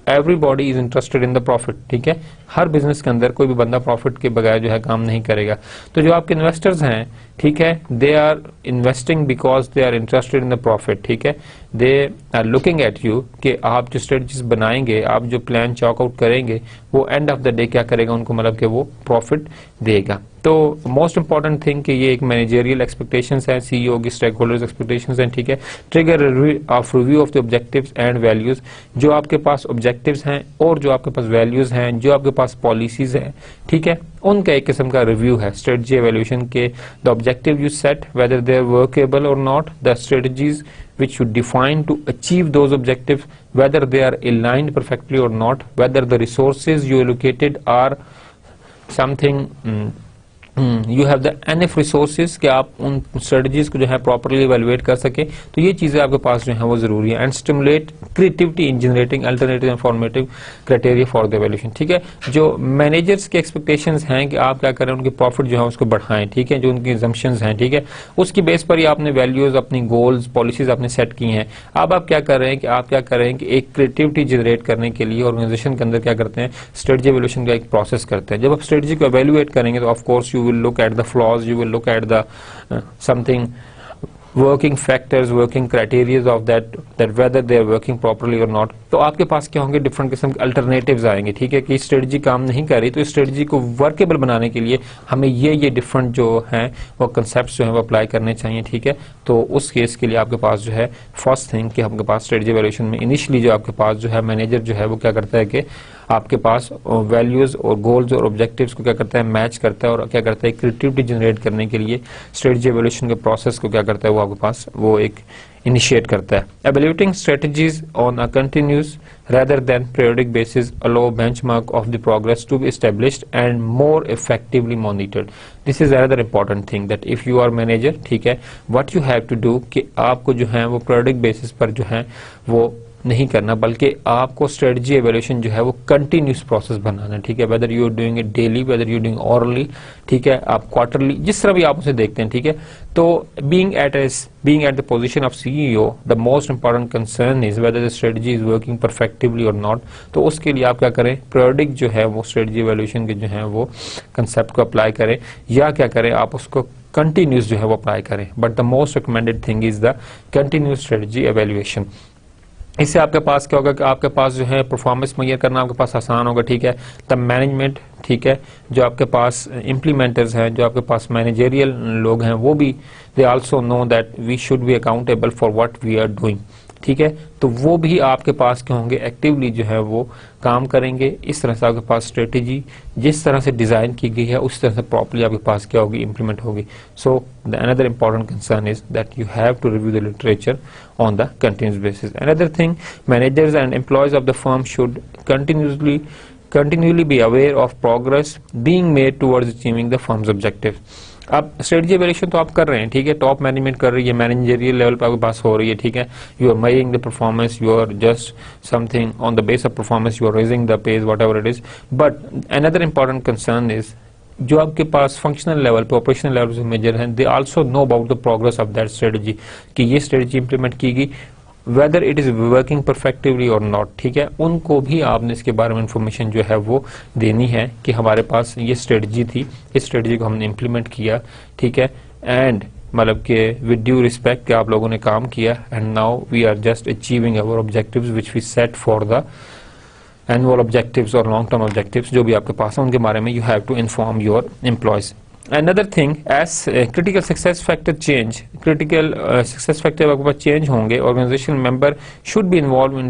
Everybody is interested in the profit, ठीक है। हर बिजनेस के अंदर कोई भी बंदा प्रॉफिट के बगैर जो है काम नहीं करेगा। तो जो आपके इन्वेस्टर्स हैं, ठीक है, they are investing because they are interested in the profit, ठीक है। They are looking at you कि आप जो स्ट्रेटजीज बनाएंगे, आप जो प्लान चॉक आउट करेंगे, वो एंड ऑफ द डे क्या करेगा, उनको मतलब कि वो प्रॉफिट देगा। तो मोस्ट इंपॉर्टेंट थिंग कि ये एक मैनेजरियल एक्सपेक्टेशंस है, सीईओ की स्टेक होल्डर्स एक्सपेक्टेशंस हैं, ठीक है। Trigger review of the objectives and values, जो आपके पास ऑब्जेक्टिव्स हैं और जो आपके पास वैल्यूज हैं, जो आपके पास पॉलिसीज हैं, ठीक है, उनका एक किस्म का रिव्यू है स्ट्रेटजी एवेल्यूशन के। The objective you set whether they are workable और not, the strategies which you define to achieve those objectives, whether they are aligned perfectly or not, whether the resources you allocated are something you have the NF resources कि आप उन strategies को जो है properly evaluate कर सके। तो ये चीजें आपके पास जो है वो जरूरी है। And stimulate creativity in generating alternative informative criteria for the evaluation, ठीक है। जो मैनेजर्स के एक्सपेक्टेशंस हैं कि आप क्या करें, उनकी प्रॉफिट जो है उसको बढ़ाएं, ठीक है, जो उनकी एजम्पशंस हैं, ठीक है, उसकी बेस पर ही आपने वैल्यूज, अपनी गोल्स, पॉलिसीज आपने सेट की हैं। अब आप क्या कर रहे हैं कि आप क्या कर रहे हैं कि एक क्रिएटिविटी जनरेट करने के लिए ऑर्गेनाइजेशन के अंदर क्या करते हैं, स्ट्रेटजी इवेल्यूशन का एक प्रोसेस करते हैं। जब आप स्ट्रेटजी को इवेल्युएट करेंगे तो of course you will look at the flaws, you will look at the something working factors, working criteria of that whether they are working properly or not। तो आपके पास क्या होंगे, डिफरेंट किस्म के अल्टरनेटिव्स आएंगे, ठीक है, कि स्ट्रेटजी काम नहीं कर रही तो स्ट्रेटजी को वर्केबल बनाने के लिए हमें ये डिफरेंट जो हैं वो कंसेप्ट जो है वो अप्लाई करने चाहिए, ठीक है। तो उस केस के लिए आपके पास जो है फर्स्ट थिंग कि आपके पास स्ट्रेटजी इवैल्यूएशन में इनिशियली जो आपके पास जो है मैनेजर जो है वो क्या करता है कि आपके पास वैल्यूज और गोल्स और ऑब्जेक्टिव्स को क्या करता है, मैच करता है और क्या करता है, क्रिएटिविटी जनरेट करने के लिए स्ट्रेटजी इवैल्यूएशन के प्रोसेस को क्या करता है, वो आपके पास वो एक इनिशिएट करता है। Evaluating strategies on a continuous rather than periodic basis allow benchmark of the progress to be established and more effectively monitored। This is another important thing that if you are manager, ठीक है, what you have to do कि आपको जो है वो periodic basis पर जो है वो नहीं करना, बल्कि आपको स्ट्रेटजी एवेल्यूएशन जो है वो कंटिन्यूस प्रोसेस बनाना है, ठीक है। Whether you are doing it daily, whether you doing hourly, ठीक है, आप क्वार्टरली, जिस तरह भी आप उसे देखते हैं, ठीक है। तो being at the position of CEO, the most important concern is whether the strategy is working perfectly और नॉट। तो उसके लिए आप क्या करें, पीरियोडिक जो है वो स्ट्रेटजी एवेल्यूएशन के जो है वो कंसेप्ट को अप्लाई करें, या क्या करें आप उसको कंटिन्यूस जो है वो अप्लाई करें। But the most recommended thing is the continuous strategy evaluation. इससे आपके पास क्या होगा कि आपके पास जो है परफॉर्मेंस मुहैया करना आपके पास आसान होगा, ठीक है। द मैनेजमेंट, ठीक है, जो आपके पास इम्प्लीमेंटर्स हैं, जो आपके पास मैनेजरियल लोग हैं, वो भी they also know that we should be accountable for what we are doing, ठीक है। तो वो भी आपके पास क्या होंगे, एक्टिवली जो है वो काम करेंगे। इस तरह से आपके पास स्ट्रेटेजी जिस तरह से डिजाइन की गई है उस तरह से प्रॉपर्ली आपके पास क्या होगी, इंप्लीमेंट होगी। So the another important concern is that you have to review the literature on the continuous basis। Another thing, managers and employees of the firm should continually be aware of progress being made towards achieving the firm's objective। अब strategy evaluation तो आप कर रहे हैं, ठीक है, top management कर रही है, मैनेजरियल लेवल पर आपके पास हो रही है, ठीक है। You are measuring the performance, you are just something on the base of performance, you are raising the pays, whatever it is. But another important concern is जो आपके पास फंक्शनल लेवल पे, ऑपरेशनल लेवल पे major हैं, they also know about the progress of that strategy कि ये strategy implement की गई, whether it is working perfectly और नॉट, ठीक है। उनको भी आपने इसके बारे में इंफॉर्मेशन जो है वो देनी है कि हमारे पास ये स्ट्रेटजी थी, इस स्ट्रेटजी को हमने इंप्लीमेंट किया, ठीक है, एंड मतलब कि विद ड्यू रिस्पेक्ट कि आप लोगों ने काम किया, and now we are just achieving our objectives which we set for the annual objectives और लॉन्ग टर्म ऑब्जेक्टिव्स जो भी आपके पास है उनके बारे में you have to inform your employees. Another thing, as critical success factor change, critical success factor आपके पास चेंज होंगे, organizational member should be involved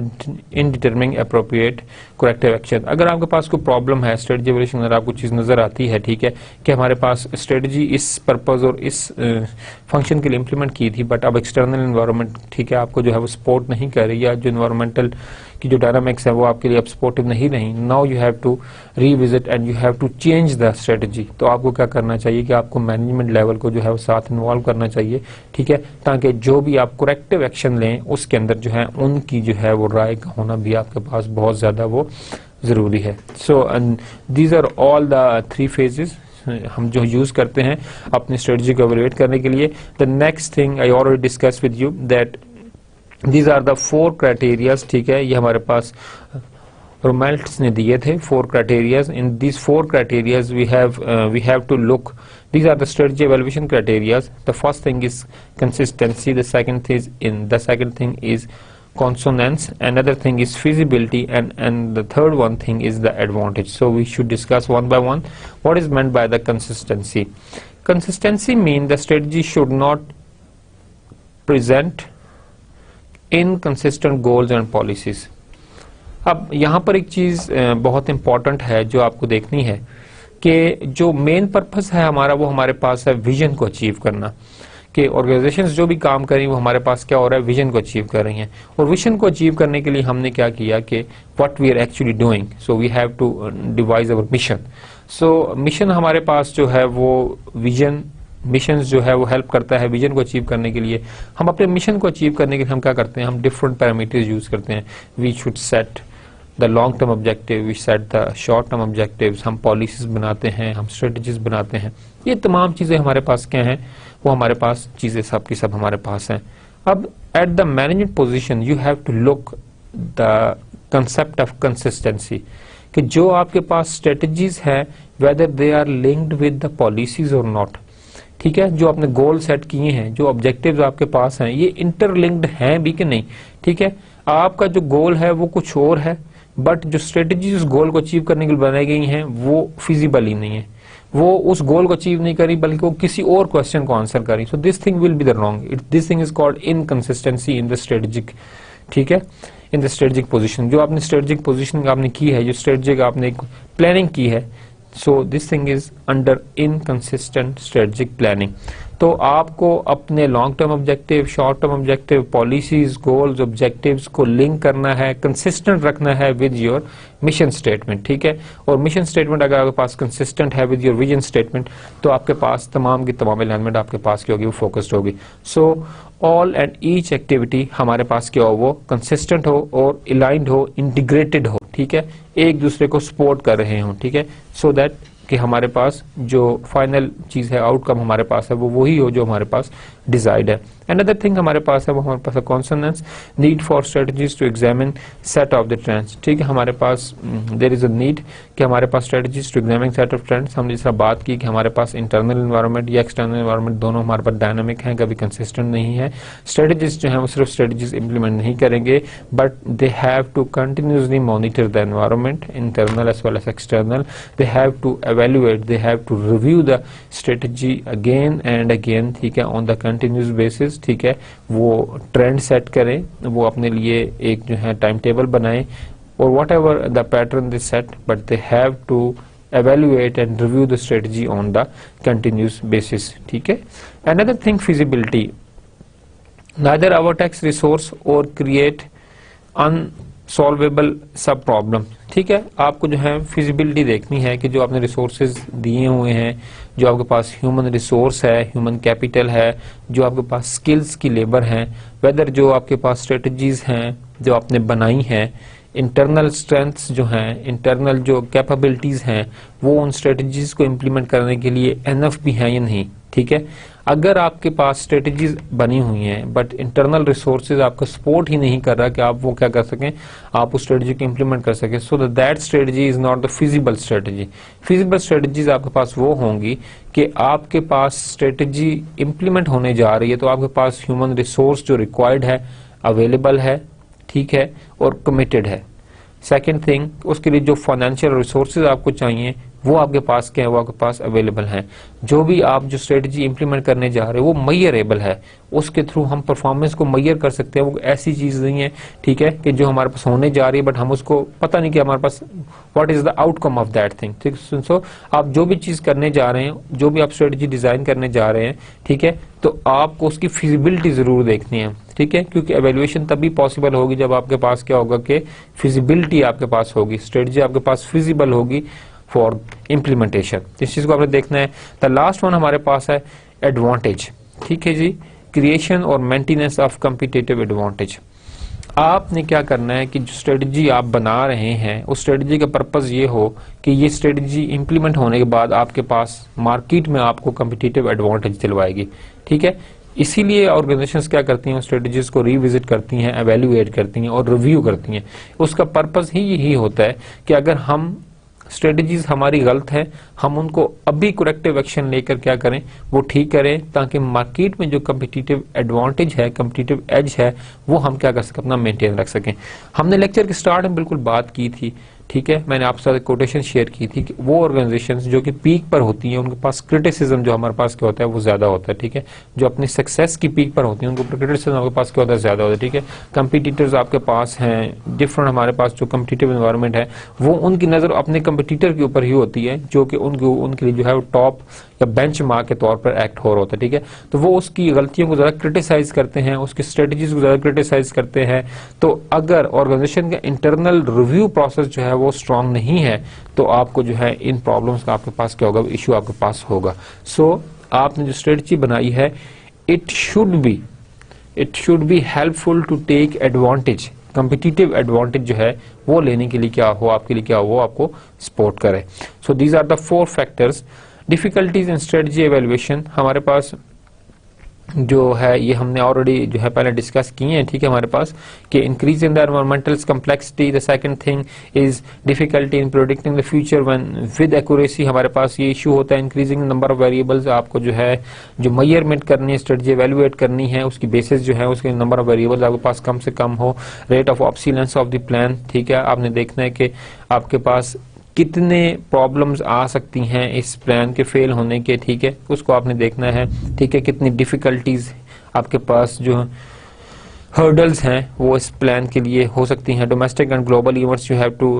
in determining appropriate corrective action। अगर आपके पास कोई प्रॉब्लम है स्ट्रेटजी एवेल्यूएशन में, आपको चीज नजर आती है, ठीक है, कि हमारे पास स्ट्रेटजी इस पर्पज और इस फंक्शन के लिए इंप्लीमेंट की थी, बट अब एक्सटर्नल एनवायरनमेंट, ठीक है, आपको जो है वो सपोर्ट नहीं कर रही, या जो एनवायरमेंटल की जो डायनामिक्स है वो आपके लिए अब सपोर्टिव नहीं रही, now you have to revisit and you have to change the strategy. तो आपको क्या करना चाहिए कि आपको मैनेजमेंट लेवल को जो है वो साथ इन्वॉल्व करना चाहिए, ठीक है, ताकि जो भी आप करेक्टिव एक्शन लें उसके अंदर जो है उनकी जो है वो राय का होना भी आपके पास बहुत ज्यादा वो जरूरी है। So these are all the 3 phases हम जो यूज करते हैं अपनी स्ट्रेटजी को एवेल्युएट करने के लिए। The next thing I already discuss with you that these are the 4 criterias, ठीक है, ये हमारे पास रोमेल्ट्स ने दिए थे 4 criterias. In these 4 criterias we have to look, these are the strategy evaluation criteria। The first thing is consistency, the second thing is consonance, another thing is feasibility, and the third one thing is the advantage. So we should discuss one by one. What is meant by the consistency? Consistency means the strategy should not present inconsistent goals and policies. अब यहाँ पर एक चीज बहुत important है जो आपको देखनी है कि जो मेन पर्पस है हमारा, वो हमारे पास है विजन को अचीव करना, कि ऑर्गेनाइजेशंस जो भी काम कर रही है वो हमारे पास क्या हो रहा है, विजन को अचीव कर रही हैं। और विजन को अचीव करने के लिए हमने क्या किया कि what we are actually doing, so we have to devise our mission. So mission हमारे पास जो है वो विजन, मिशन जो है वो हेल्प करता है विजन को अचीव करने के लिए। हम अपने मिशन को अचीव करने के लिए हम क्या करते हैं, हम डिफरेंट पैरामीटर्स यूज करते हैं। We should set the long term objective, we set the short term objectives, हम पॉलिसीज बनाते हैं, हम स्ट्रेटजीज बनाते हैं। ये तमाम चीजें हमारे पास क्या हैं, वो हमारे पास चीजें सब की सब हमारे पास हैं। अब at the management position you have to look the concept of consistency, कि जो आपके पास स्ट्रेटजीज है whether they are linked with the policies और नॉट। ठीक है, जो आपने गोल सेट किए हैं, जो ऑब्जेक्टिव्स आपके पास हैं, ये इंटरलिंक्ड हैं भी कि नहीं। ठीक है, आपका जो गोल है वो कुछ और है, बट जो स्ट्रेटजी उस गोल को अचीव करने के लिए बनाई गई हैं वो फिजिबल ही नहीं है, वो उस गोल को अचीव नहीं करी बल्कि वो किसी और क्वेश्चन को आंसर करी। So this thing will be the wrong, this thing is called inconsistency in the strategic. ठीक है, इन द स्ट्रेटेजिक पोजीशन, जो आपने स्ट्रेटेजिक पोजीशन आपने की है, जो स्ट्रेटेजिक आपने एक प्लानिंग की है, so this thing is under inconsistent strategic planning. तो आपको अपने long term objective, short term objective, policies, goals, objectives को लिंक करना है, कंसिस्टेंट रखना है विद योर मिशन स्टेटमेंट। ठीक है, और मिशन स्टेटमेंट अगर आपके पास कंसिस्टेंट है विद योर विजन स्टेटमेंट, तो आपके पास तमाम की तमाम एलिमेंट आपके पास क्या होगी, वो फोकस्ड होगी। So all and each activity हमारे पास क्या हो, वो कंसिस्टेंट हो और अलाइंड हो, इंटीग्रेटेड हो। ठीक है, एक दूसरे को सपोर्ट कर रहे हो। ठीक है, सो दैट कि हमारे पास जो फाइनल चीज है, आउटकम हमारे पास है, वो वही हो जो हमारे पास डिजाइड है। अनदर थिंग हमारे पास है, वो हमारे पास है consonance, need for strategies to examine set of the trends. ठीक है, हमारे पास देयर इज अ नीड कि हमारे पास strategies to examine set of trends. हमने जिस तरह बात की कि हमारे पास इंटरनल एनवायरनमेंट या एक्सटर्नल एनवायरनमेंट दोनों हमारे पास डायनामिक हैं, कभी कंसिस्टेंट नहीं है। स्ट्रेटजीज जो है वो सिर्फ स्ट्रेटजीज इंप्लीमेंट नहीं करेंगे, but they have to continuously monitor the environment, internal as well as external. They have to evaluate, they have to review the strategy again and again। ठीक है, on the continuous basis। ठीक है, वो trend set करें, वो अपने लिए एक जो है टाइम टेबल बनाएं, और whatever the pattern they set, but they have to evaluate and review the strategy on the continuous basis। ठीक है, another thing, feasibility, neither overtax resource or create unsolvable सब प्रॉब्लम। ठीक है, आपको जो है फिजिबिलिटी देखनी है कि जो आपने रिसोर्सेज दिए हुए हैं, जो आपके पास ह्यूमन रिसोर्स है, ह्यूमन कैपिटल है, जो आपके पास स्किल्स की लेबर है, वेदर जो आपके पास स्ट्रेटजीज हैं जो आपने बनाई हैं, इंटरनल स्ट्रेंथ्स जो हैं, इंटरनल जो कैपेबिलिटीज हैं, वो उन स्ट्रेटजीज को इम्प्लीमेंट करने के लिए एनफ भी हैं या नहीं। ठीक है, अगर आपके पास स्ट्रेटजीज बनी हुई हैं बट इंटरनल रिसोर्सेज आपका सपोर्ट ही नहीं कर रहा कि आप वो क्या कर सकें, आप उस स्ट्रेटजी को इम्प्लीमेंट कर सकें, so that strategy is not the feasible strategy. Feasible strategies आपके पास वो होंगी कि आपके पास स्ट्रेटजी इम्प्लीमेंट होने जा रही है तो आपके पास ह्यूमन रिसोर्स जो रिक्वायर्ड है अवेलेबल है, ठीक है, और कमिटेड है। सेकेंड थिंग, उसके लिए जो फाइनेंशियल रिसोर्सेज आपको चाहिए वो आपके पास क्या है, वो आपके पास अवेलेबल हैं। जो भी आप जो स्ट्रेटजी इंप्लीमेंट करने जा रहे हो वो मेजरेबल है, उसके थ्रू हम परफॉर्मेंस को मेजर कर सकते हैं। वो ऐसी चीज नहीं है, ठीक है, कि जो हमारे पास होने जा रही है बट हम उसको पता नहीं कि हमारे पास what is the outcome of that thing. ठीक, सो आप जो भी चीज करने जा रहे हैं, जो भी आप स्ट्रेटजी डिजाइन करने जा रहे हैं, ठीक है, तो आपको उसकी फिजिबिलिटी जरूर देखनी है। ठीक है, क्योंकि एवेल्युएशन तभी पॉसिबल होगी जब आपके पास क्या होगा कि फिजिबिलिटी आपके पास होगी, स्ट्रेटजी आपके पास फिजिबल होगी फॉर इम्प्लीमेंटेशन। इस चीज को आपने देखना है। द लास्ट वन हमारे पास है एडवांटेज। ठीक है जी, क्रिएशन और मेंटेनेंस ऑफ कॉम्पिटिटिव एडवांटेज। आपने क्या करना है कि जो स्ट्रेटजी आप बना रहे हैं उस स्ट्रेटजी का पर्पस ये हो कि ये स्ट्रेटजी इंप्लीमेंट होने के बाद आपके पास मार्केट में आपको कॉम्पिटिटिव एडवांटेज दिलवाएगी। ठीक है, इसीलिए ऑर्गेनाइजेशंस क्या करती हैं, स्ट्रेटजीज को रिविजिट करती हैं, एवेल्युएट करती हैं और रिव्यू करती हैं। उसका पर्पस ही यही होता है कि अगर हम स्ट्रेटजीज हमारी गलत है, हम उनको अभी करेक्टिव एक्शन लेकर क्या करें, वो ठीक करें, ताकि मार्केट में जो कम्पिटिटिव एडवांटेज है, कम्पिटिटिव एज है, वो हम क्या कर सकें, अपना मेंटेन रख सकें। हमने लेक्चर के स्टार्ट में बिल्कुल बात की थी, ठीक है, मैंने आपके साथ कोटेशन शेयर की थी कि वो ऑर्गेनाइजेशंस जो कि पीक पर होती हैं उनके पास क्रिटिसिज्म जो हमारे पास क्या होता है वो ज्यादा होता है, ठीक है, जो अपनी सक्सेस की पीक पर होती हैं उनको क्रिटिसिज्म आपके पास क्या होता है, ज्यादा होता है, ठीक है। कंपटीटर्स आपके पास हैं डिफरेंट, हमारे पास जो कम्पिटिटिव एनवायरनमेंट है वो उनकी नजर अपने कंपटीटर के ऊपर ही होती है, जो कि उनके लिए जो है वो टॉप या बेंचमार्क के तौर पर एक्ट हो रहा होता है, ठीक है। तो वो उसकी गलतियों को ज्यादा क्रिटिसाइज करते हैं, उसकी स्ट्रेटजीज को ज्यादा क्रिटिसाइज करते हैं। तो अगर ऑर्गेनाइजेशन का इंटरनल रिव्यू प्रोसेस जो है वो स्ट्रांग नहीं है तो आपको जो है इन प्रॉब्लम्स का आपके पास क्या होगा, इश्यू आपके पास होगा। सो आपने जो स्ट्रेटजी बनाई है it should be helpful to take advantage, competitive advantage जो है वो लेने के लिए क्या हो, आपके लिए क्या हो, वो आपको सपोर्ट करे। So these are the 4 factors. Difficulties in strategy evaluation हमारे पास जो है ये हमने ऑलरेडी जो है पहले डिस्कस किए हैं, ठीक है, हमारे पास कि increase in the environmental complexity, the second thing is difficulty in predicting the future when with accuracy, हमारे पास ये इशू होता है इंक्रीजिंग नंबर ऑफ वेरिएबल्स, आपको जो है जो मेजरमेंट करनी है, स्ट्रेटजी एवेल्युएट करनी है, उसकी बेसिस जो है उसके नंबर ऑफ वेरिएबल्स आपके पास कम से कम हो। Rate of obsolescence of the plan, ठीक है, आपने देखना है कि आपके पास कितने प्रॉब्लम्स आ सकती हैं इस प्लान के फेल होने के, ठीक है, उसको आपने देखना है, ठीक है, कितनी डिफिकल्टीज आपके पास जो हर्डल्स हैं वो इस प्लान के लिए हो सकती हैं। Domestic and global events you have to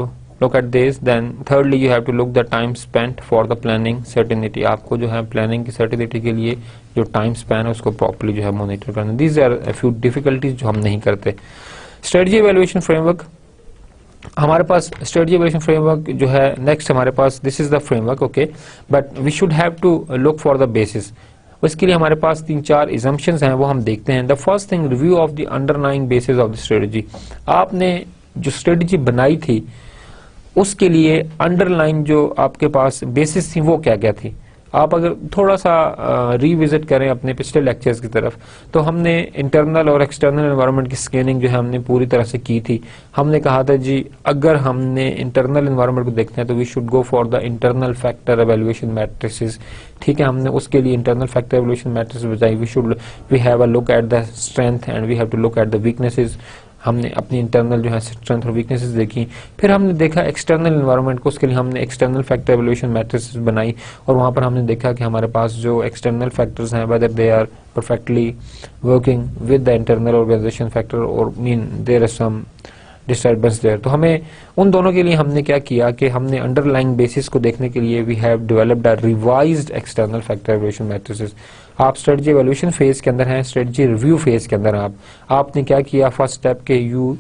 look at this. Then thirdly you have to look the time spent for the planning certainty, आपको जो है प्लानिंग की सर्टेनिटी के लिए जो टाइम स्पेन है उसको प्रॉपर्ली जो है मॉनिटर करना। These are a few difficulties जो हम नहीं करते। स्ट्रेटजी इवैल्यूएशन फ्रेमवर्क, हमारे पास स्ट्रेटजी इवैल्यूएशन फ्रेमवर्क जो है नेक्स्ट हमारे पास, this is the framework, okay, but we should have to look for the basis. उसके लिए हमारे पास 3-4 assumptions हैं वो हम देखते हैं। The first thing, review of the underlying basis of the strategy. आपने जो स्ट्रेटजी बनाई थी उसके लिए अंडरलाइन जो आपके पास बेसिस थी वो क्या क्या थी। आप अगर थोड़ा सा रिविजिट करें अपने पिछले लेक्चर्स की तरफ, तो हमने इंटरनल और एक्सटर्नल एनवायरनमेंट की स्कैनिंग जो है हमने पूरी तरह से की थी। हमने कहा था जी अगर हमने इंटरनल एनवायरनमेंट को देखना है तो we should go for the internal factor evaluation matrices, ठीक है, हमने उसके लिए इंटरनल फैक्टर एवेल्युएशन मैट्रिसेस बताई। We have a look at the strength and we have to look at the weaknesses, हमने अपनी इंटरनल जो है स्ट्रेंथ और वीकनेसेस देखी। फिर हमने देखा एक्सटर्नल एनवायरनमेंट को, उसके लिए हमने एक्सटर्नल फैक्टर एवल्यूशन मैट्रिसेस बनाई और वहां पर हमने देखा कि हमारे पास जो एक्सटर्नल फैक्टर्स हैं whether they are perfectly working with the internal organization factor और mean there is some disturbance there. तो हमें उन दोनों के लिए हमने क्या किया कि हमने अंडरलाइंग बेसिस को देखने के लिए we have developed a revised external factor evaluation matrices. आप स्ट्रेटजी एवल्यूशन फेज के अंदर हैं, स्ट्रेटजी रिव्यू फेज के अंदर आपने क्या किया, फर्स्ट स्टेप के you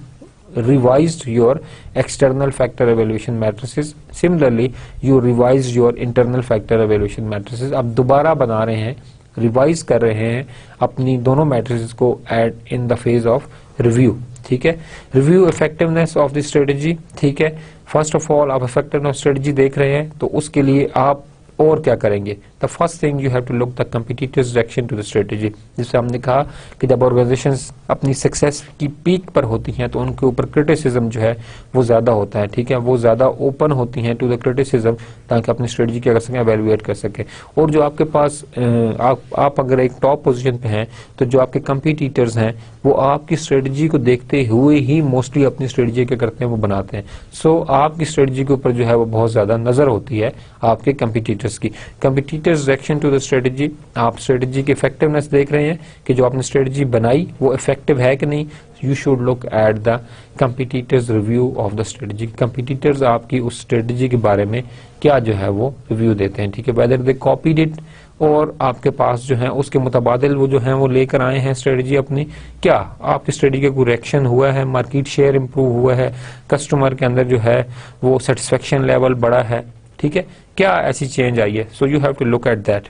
revised your external factor evaluation matrices, similarly you revised your internal factor evaluation matrices। अब दोबारा बना रहे हैं, रिवाइज कर रहे हैं अपनी दोनों मैट्रिसेस को at in the phase of review, ठीक है। Review effectiveness of the strategy, ठीक है, फर्स्ट ऑफ ऑल आप इफेक्टिवनेस स्ट्रेटजी देख रहे हैं तो उसके लिए आप और क्या करेंगे, the first thing you have to look the competitors reaction to the strategy. जिससे हमने कहा कि जब ऑर्गेनाइजेशंस अपनी सक्सेस की पीक पर होती हैं तो उनके ऊपर क्रिटिसिज्म जो है वो ज्यादा होता है, ठीक है, वो ज्यादा ओपन होती हैं टू द क्रिटिसिज्म ताकि अपनी स्ट्रेटजी क्या कर सकें, एवेल्युएट कर सके। और जो आपके पास आप अगर एक टॉप पोजीशन पे हैं तो जो आपके कंपटीटर्स हैं वो आपकी स्ट्रेटजी को देखते हुए ही मोस्टली अपनी स्ट्रेटजी क्या करते हैं, वो बनाते हैं। सो आपकी स्ट्रेटजी के ऊपर जो है वो बहुत ज्यादा नजर होती है आपके कंपटीटर्स की। Competitors reaction to the strategy, आप स्ट्रेटजी की इफेक्टिवनेस देख रहे हैं कि जो आपने स्ट्रेटजी बनाई वो इफेक्टिव है कि नहीं। You should look at the competitors review of the strategy. Competitors आपकी उस स्ट्रेटजी के बारे में क्या जो है वो रिव्यू देते हैं, ठीक है, वेदर दे कॉपीड इट और आपके पास जो है उसके मुताबिल वो जो है वो लेकर आए हैं स्ट्रेटजी अपनी, क्या आपकी स्ट्रेटजी का कोई रिएक्शन हुआ है, मार्केट शेयर इंप्रूव हुआ है, कस्टमर के अंदर जो है वो सेटिस्फेक्शन लेवल बढ़ा है, ठीक है, क्या ऐसी चेंज आई है। So you have to look at that.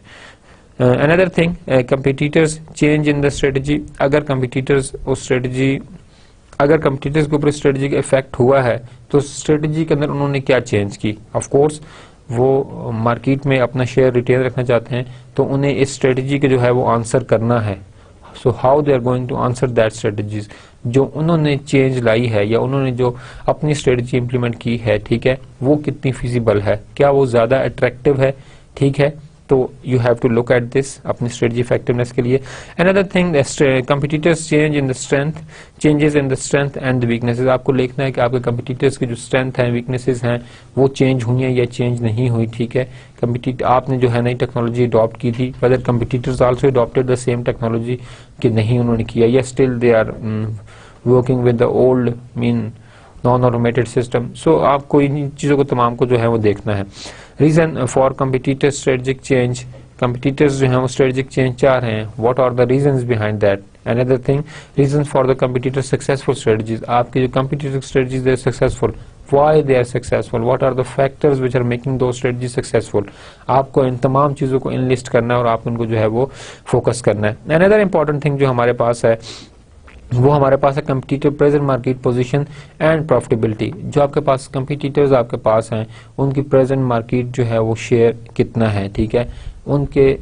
Another thing, competitors change in the strategy. अगर कंपटीटर्स के ऊपर स्ट्रेटजी का इफेक्ट हुआ है तो स्ट्रेटजी के अंदर उन्होंने क्या चेंज की। ऑफ कोर्स वो मार्केट में अपना शेयर रिटेन रखना चाहते हैं तो उन्हें इस स्ट्रेटजी के जो है वो आंसर करना है। So how they are going to answer that strategies, जो उन्होंने चेंज लाई है या उन्होंने जो अपनी स्ट्रेटजी इंप्लीमेंट की है, ठीक है, वो कितनी फिजिबल है, क्या वो ज्यादा अट्रैक्टिव है, ठीक है। तो you have to look at this अपनी स्ट्रेटजी इफेक्टिवनेस के लिए। Another thing, competitors change in the strength, changes in the strength and the weaknesses. आपको देखना है कि आपके कंपटीटर्स की जो स्ट्रेंथ है, वीकनेसेस हैं, वो चेंज हुई हैं या चेंज नहीं हुई, ठीक है। आपने जो है नई टेक्नोलॉजी अडॉप्ट की थी, whether competitors also adopted the same technology कि नहीं उन्होंने किया, या still they are working with the old non automated system. So आपको इन चीजों को तमाम को जो है वो देखना है। Reason for competitor strategic change, competitors जो हैं वो स्ट्रेटेजिक चेंज चाह रहे हैं, what are the reasons behind that. Another thing, reasons for the competitor successful strategies, आपकी जो competitor strategies they successful, why they are successful, what are the factors which are making those strategies successful। आपको इन तमाम चीजों को enlist करना है और आप उनको जो है वो फोकस करना है। अनदर इंपॉर्टेंट थिंग जो हमारे पास है वो हमारे पास है competitor present market position and profitability. जो आपके पास कंपटीटर्स आपके पास हैं उनकी प्रेजेंट मार्केट जो है वो शेयर कितना है, ठीक है, उनके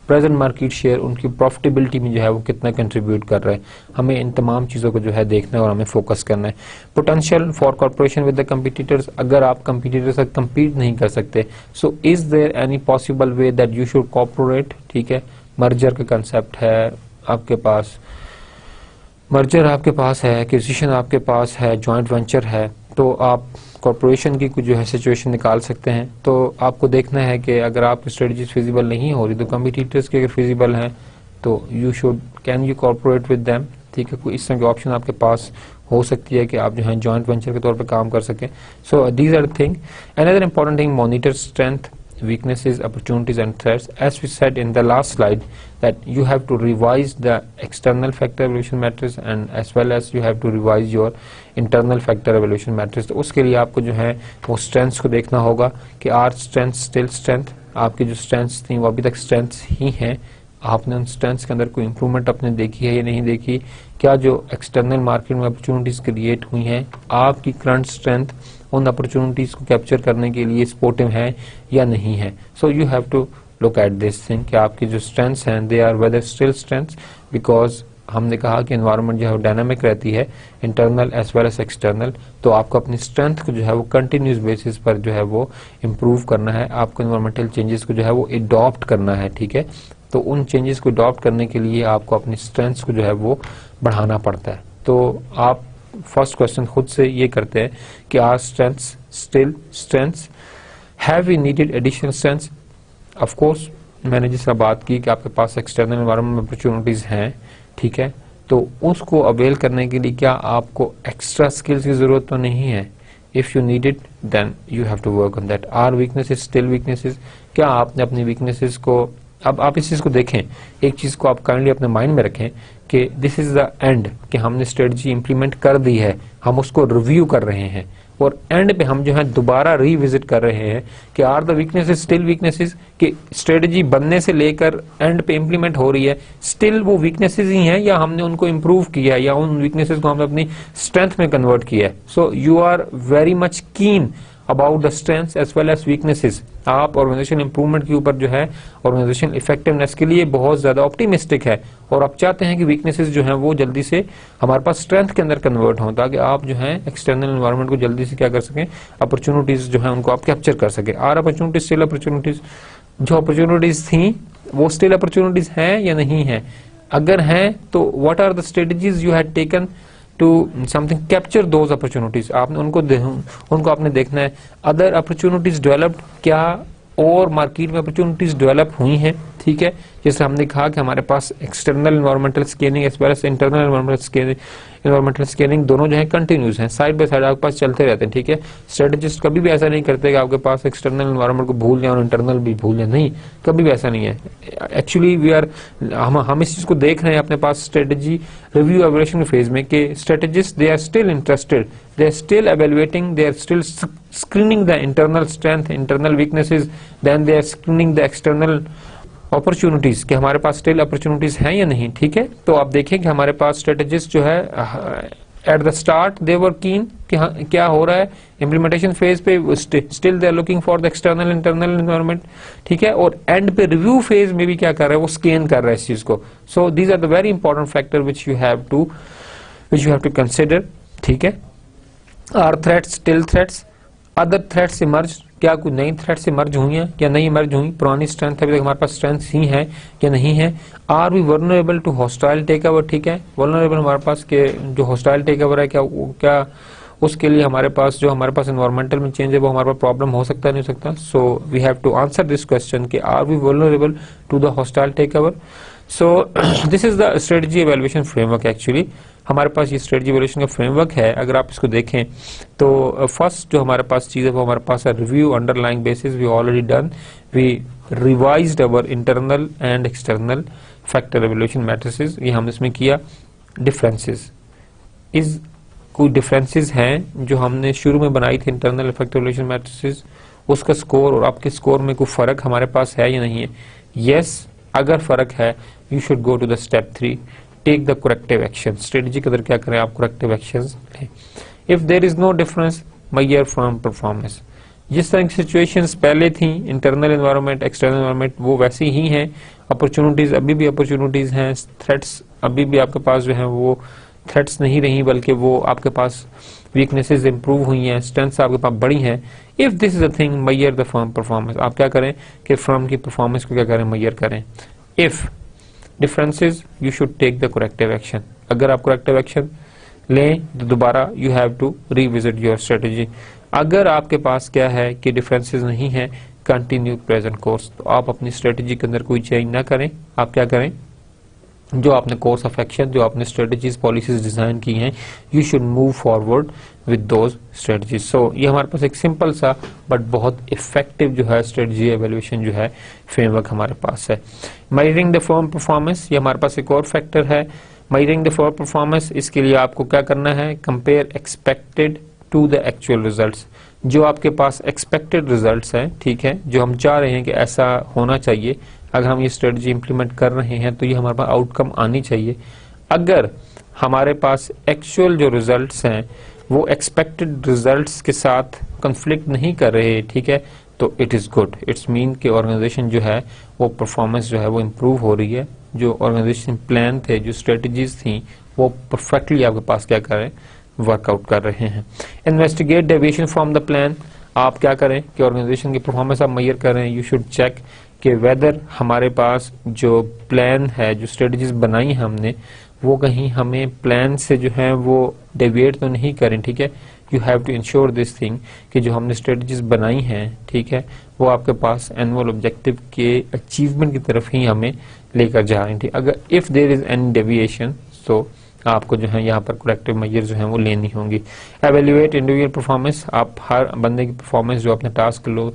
प्रेजेंट मार्केट शेयर उनकी प्रॉफिटेबिलिटी में जो है वो कितना कंट्रीब्यूट कर रहा है। हमें इन तमाम चीजों को जो है देखना है और हमें फोकस करना है। Potential for corporation with the competitors, अगर आप कंपटीटर से कम्पीट नहीं कर सकते, so is there any possible way that you should corporate, ठीक है। मर्जर का कंसेप्ट है आपके पास, मर्जर आपके पास है, एक्विजिशन आपके पास है, जॉइंट वेंचर है, तो आप कॉर्पोरेशन की कुछ जो है सिचुएशन निकाल सकते हैं। तो आपको देखना है कि अगर आपकी स्ट्रेटजीज फिजिबल नहीं हो रही तो कंपटीटर्स की अगर फिजिबल हैं तो you should can you corporate with them, ठीक है। कोई इस तरह की ऑप्शन आपके पास हो सकती है कि आप जो है जॉइंट वेंचर के तौर पे काम कर सकें। So these are thing. Another important thing, monitor strength, weaknesses, opportunities and threats. As we said in the last slide that you have to revise the external factor evaluation matrix and as well as you have to revise your internal factor evaluation matrix। तो उसके लिए आपको जो है वो strengths को देखना होगा कि are strengths still strength, आपकी जो strengths थी वो अभी तक strengths ही हैं, आपने उन स्ट्रेंथ्स के अंदर कोई इंप्रूवमेंट आपने देखी है या नहीं देखी, क्या जो एक्सटर्नल मार्केट में अपॉर्चुनिटीज क्रिएट हुई हैं आपकी करंट स्ट्रेंथ उन अपॉर्चुनिटीज को कैप्चर करने के लिए सपोर्टिव है या नहीं है। So you have to look at this thing कि आपकी जो स्ट्रेंथ्स हैं they are whether still strengths, because हमने कहा कि एनवायरनमेंट जो है डायनामिक रहती है internal as well as external, तो आपको अपनी स्ट्रेंथ को जो है वो कंटिन्यूस बेसिस पर जो है वो इम्प्रूव करना है, आपको एनवायरमेंटल चेंजेस को जो है वो अडॉप्ट करना है, ठीक है। तो उन चेंजेस को अडॉप्ट करने के लिए आपको अपनी स्ट्रेंथ्स को जो है वो बढ़ाना पड़ता है। तो आप फर्स्ट क्वेश्चन खुद से ये करते हैं कि are strengths still strengths, have we needed additional strengths. Of course मैंने जिस तरह बात की कि आपके पास एक्सटर्नल एनवायरनमेंट में अपॉर्चुनिटीज हैं, ठीक है, तो उसको अवेल करने के लिए क्या आपको एक्स्ट्रा स्किल्स की जरूरत तो नहीं है। If you need it then you have to work on that. Are weaknesses still weaknesses, क्या आपने अपनी वीकनेसेस को, अब आप इस चीज को देखें, एक चीज को आप काइंडली अपने माइंड में रखें कि दिस इज द एंड, कि हमने स्ट्रेटजी इंप्लीमेंट कर दी है, हम उसको रिव्यू कर रहे हैं और एंड पे हम जो है दोबारा रिविजिट कर रहे हैं कि are the weaknesses still weaknesses, कि स्ट्रेटजी बनने से लेकर एंड पे इंप्लीमेंट हो रही है स्टिल वो वीकनेसेस ही हैं या हमने उनको इंप्रूव किया है या उन वीकनेसेस को हमने अपनी स्ट्रेंथ में कन्वर्ट किया है। So you are very much keen about the strengths as well as weaknesses. आप ऑर्गेनाइजेशन इंप्रूवमेंट के ऊपर जो है ऑर्गेनाइजेशन इफेक्टिवनेस के लिए बहुत ज्यादा ऑप्टिमिस्टिक है और आप चाहते हैं कि वीकनेसेस जो हैं वो जल्दी से हमारे पास स्ट्रेंथ के अंदर कन्वर्ट हों ताकि आप जो है एक्सटर्नल एनवायरनमेंट को जल्दी से क्या कर सकें, अपॉर्चुनिटीज जो है उनको आप कैप्चर कर सके। आर अपॉर्चुनिटीज स्टिल अपॉर्चुनिटीज, जो अपॉर्चुनिटीज थी वो स्टिल अपॉर्चुनिटीज हैं या नहीं है, अगर हैं तो what are the strategies you had taken to something capture those opportunities. आपने उनको आपने देखना है। अदर अपॉर्चुनिटीज डेवलप्ड, क्या और मार्केट में अपॉर्चुनिटीज डेवलप हुई हैं, ठीक है। जैसे हमने कहा कि हमारे पास external environmental scanning as well as internal environmental scanning दोनों जो है कंटिन्यूस हैं, साइड बाय साइड आपके पास चलते रहते हैं, ठीक है। स्ट्रेटेजिस्ट कभी भी ऐसा नहीं करते कि आपके पास एक्सटर्नल एनवायरमेंट को भूल जाए और इंटरनल भी भूल जाए, नहीं, कभी भी ऐसा नहीं है। एक्चुअली हम इस चीज को देख रहे हैं अपने पास स्ट्रेटेजी रिव्यू एवल्यूएशन फेज में कि strategist they are still interested, they are still evaluating, they are still screening the internal strength, internal weaknesses, then they are screening the external opportunities कि हमारे पास still opportunities हैं या नहीं, ठीक है। तो आप देखें कि हमारे पास strategist जो है at the start they were keen कि हाँ क्या हो रहा है, इम्प्लीमेंटेशन फेज पे still they are looking for the external internal environment, ठीक है, और एंड पे रिव्यू फेज में भी क्या कर रहा है, वो स्कैन कर रहा है इस चीज को. So these are the very important factor which you have to consider, ठीक है. Are threats still threats, other threats emerge, क्या कुछ नई थ्रेट्स इमर्ज हुई हैं या नहीं इमर्ज हुई, पुरानी स्ट्रेंथ अभी तक हमारे पास स्ट्रेंथ ही है या नहीं है. Are we vulnerable to hostile take over, ठीक है, वल्नरेबल हमारे पास के जो हॉस्टाइल टेक ओवर है क्या उसके लिए हमारे पास एनवायरमेंटल में चेंज है वो हमारे पास प्रॉब्लम हो सकता है नहीं हो सकता. So we have to answer this question कि are we vulnerable to the hostile take over. So this is the strategy evaluation framework. Actually हमारे पास ये स्ट्रेटजी एवेल्युएशन का फ्रेमवर्क है. अगर आप इसको देखें तो फर्स्ट जो हमारे पास चीज है वो हमारे पास है review underlying basis, we already done, we revised our internal and external factor evaluation matrices, ये हम इसमें किया. डिफरेंसेस इज कोई डिफरेंसेस हैं जो हमने शुरू में बनाई थी इंटरनल फैक्टर एवेल्युएशन मैट्रिसेस, उसका स्कोर और आपके स्कोर में कोई फर्क हमारे पास है या नहीं है. यस, अगर फर्क है you should go to the step 3, take the corrective action. Strategy के अंदर क्या करें आप, करेक्टिव एक्शंस लें. If there is no difference major from performance. जिस तरह की सिचुएशंस पहले थी, इंटरनल एनवायरनमेंट एक्सटर्नल एनवायरनमेंट वो वैसी ही हैं. अपॉर्चुनिटीज अभी भी अपॉर्चुनिटीज हैं, थ्रेट्स अभी भी आपके पास जो है वो थ्रेट्स नहीं रही बल्कि वो आपके पास वीकनेसेस इंप्रूव हुई हैं, स्ट्रेंथ्स आपके पास बढ़ी हैं. If this is a thing measure the firm performance. आप क्या करें कि फर्म की परफॉर्मेंस को क्या करें, मेजर करें. If differences you should take the corrective action. अगर आप करेक्टिव एक्शन लें तो दोबारा you have to revisit your strategy. अगर आपके पास क्या है कि डिफरेंसेस नहीं है, कंटिन्यू प्रेजेंट कोर्स, तो आप अपनी स्ट्रेटजी के अंदर कोई चेंज ना करें. आप क्या करें, जो आपने कोर्स ऑफ एक्शन, जो आपने स्ट्रेटजीज पॉलिसीज डिजाइन की हैं, you should move forward with those strategies. So ये हमारे पास एक सिंपल सा बट बहुत इफेक्टिव जो है स्ट्रेटजी एवेल्युएशन जो है फ्रेमवर्क हमारे पास है. मेजरिंग द फर्म परफॉर्मेंस, ये हमारे पास एक और फैक्टर है. मेजरिंग द फर्म परफॉर्मेंस, इसके लिए आपको क्या करना है, compare expected to the actual results. जो आपके पास एक्सपेक्टेड रिजल्ट्स हैं, ठीक है, जो हम चाह रहे हैं कि ऐसा होना चाहिए, अगर हम ये स्ट्रेटजी इंप्लीमेंट कर रहे हैं तो ये हमारे पास आउटकम आनी चाहिए. अगर हमारे पास एक्चुअल जो रिजल्ट्स हैं वो एक्सपेक्टेड रिजल्ट्स के साथ कंफ्लिक्ट नहीं कर रहे, ठीक है, तो it is good. It's mean कि ऑर्गेनाइजेशन जो है वो परफॉर्मेंस जो है वो इम्प्रूव हो रही है. जो ऑर्गेनाइजेशन प्लान थे, जो स्ट्रेटजीज थी, वो परफेक्टली आपके पास क्या कर रहे हैं, वर्कआउट कर रहे हैं. Investigate deviation from the plan. आप क्या करें कि ऑर्गेनाइजेशन की परफॉर्मेंस आप मेजर कर रहे हैं, यू शुड चेक कि वेदर हमारे पास जो प्लान है, जो स्ट्रेटजीज बनाई है हमने, वो कहीं हमें प्लान से जो है वो डेविएट तो नहीं करें, ठीक है. You have to ensure this thing कि जो हमने स्ट्रेटजीज बनाई हैं, ठीक है, वो आपके पास एनुअल ऑब्जेक्टिव के अचीवमेंट की तरफ ही हमें लेकर जा रही थी. अगर if there is any deviation तो आपको जो है यहाँ पर करेक्टिव मेजर जो है वो लेनी होंगी. Evaluate individual performance. आप हर बंदे की परफॉर्मेंस जो अपने टास्क लो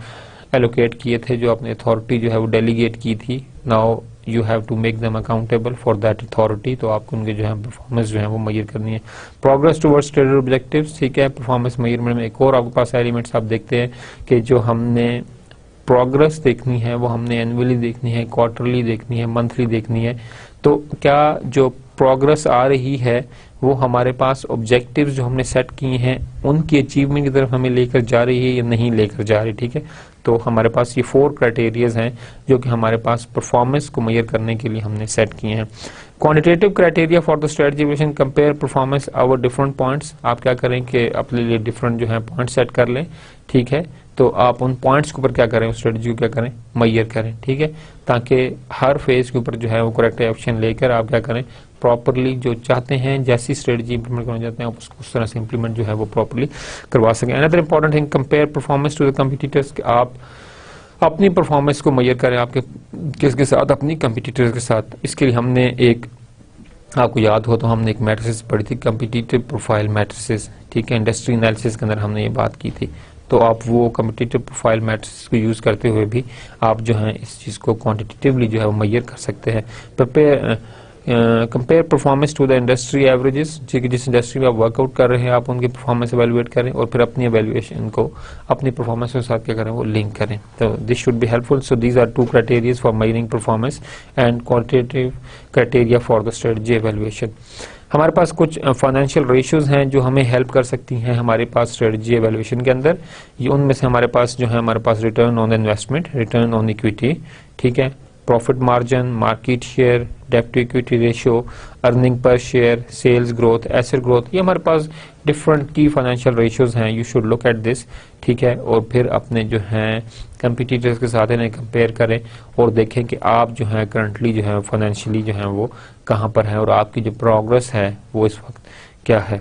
एलोकेट किए थे, जो अपनी अथॉरिटी जो है वो डेलीगेट की थी, now you have to make them accountable for that authority. तो आपको उनके जो है परफॉर्मेंस जो है वो मेजर करनी है. प्रोग्रेस टुवर्ड्स स्टेटेड ऑब्जेक्टिव्स, ठीक है, परफॉर्मेंस मेजरमेंट में एक और आपके पास एलिमेंट्स आप देखते हैं कि जो हमने प्रोग्रेस देखनी है वो हमने एनुअली देखनी है, क्वार्टरली देखनी है, मंथली देखनी है. तो क्या जो प्रोग्रेस आ रही है वो हमारे पास ऑब्जेक्टिव्स जो हमने सेट किए हैं उनकी अचीवमेंट की तरफ हमें लेकर जा रही है या नहीं लेकर जा रही, ठीक है. तो हमारे पास ये 4 क्राइटेरियाज हैं जो कि हमारे पास परफॉर्मेंस को मेजर करने के लिए हमने सेट किए हैं. Quantitative criteria for the strategy evaluation, compare performance over different points. आप क्या करें कि अपने लिए डिफरेंट जो है पॉइंट सेट कर लें, ठीक है, तो आप उन पॉइंट्स के ऊपर क्या करें, स्ट्रेटजी को क्या करें, मेजर करें, ठीक है, ताकि हर फेज के ऊपर जो है वो करेक्ट एक्शन लेकर आप क्या करें, प्रॉपरली जो चाहते हैं, जैसी स्ट्रेटजी इंप्लीमेंट करना चाहते हैं, आप उसको उस तरह से इंप्लीमेंट जो है वो प्रॉपरली करवा सकें. Another important thing, compare performance to the competitors. आप अपनी परफॉर्मेंस को मेजर करें आपके किसके साथ, अपनी कॉम्पिटिटर्स के साथ. इसके लिए हमने एक, आपको याद हो तो हमने एक मैट्रिसेस पढ़ी थी, कॉम्पिटिटिव प्रोफाइल मैट्रिसेस, ठीक है, इंडस्ट्री एनालिसिस के अंदर हमने ये बात की थी. तो आप वो कॉम्पिटिटिव प्रोफाइल मैट्रिसेस को यूज करते हुए भी आप जो है इस चीज को क्वांटिटेटिवली जो है वो मेजर कर सकते हैं. Compare performance to the industry averages, जिस इंडस्ट्री में आप वर्कआउट कर रहे हैं आप उनकी परफॉर्मेंस एवेल्युएट करें और फिर अपनी एवेल्युएशन को अपनी परफॉर्मेंस के साथ क्या करें, वो लिंक करें. तो this should be helpful. So these are 2 criterias for measuring performance and quantitative criteria for the strategy evaluation. हमारे पास कुछ फाइनेंशियल रेशियोज हैं जो हमें हेल्प कर सकती हैं हमारे पास स्ट्रेटजी एवेल्युएशन के अंदर। ये उनमें से हमारे पास जो है, हमारे पास return on investment, return on equity, ठीक है, प्रॉफिट मार्जिन, मार्केट शेयर, डेब्ट to equity ratio, earning per share, sales growth, asset growth, ये हमारे पास डिफरेंट की फाइनेंशियल रेशियोज हैं। You should look at this, ठीक है, और फिर अपने जो हैं कंपटीटर्स के साथ इन्हें कंपेयर करें और देखें कि आप जो है करंटली जो है फाइनेंशियली जो है वो कहाँ पर है और आपकी जो प्रोग्रेस है वो इस वक्त क्या है।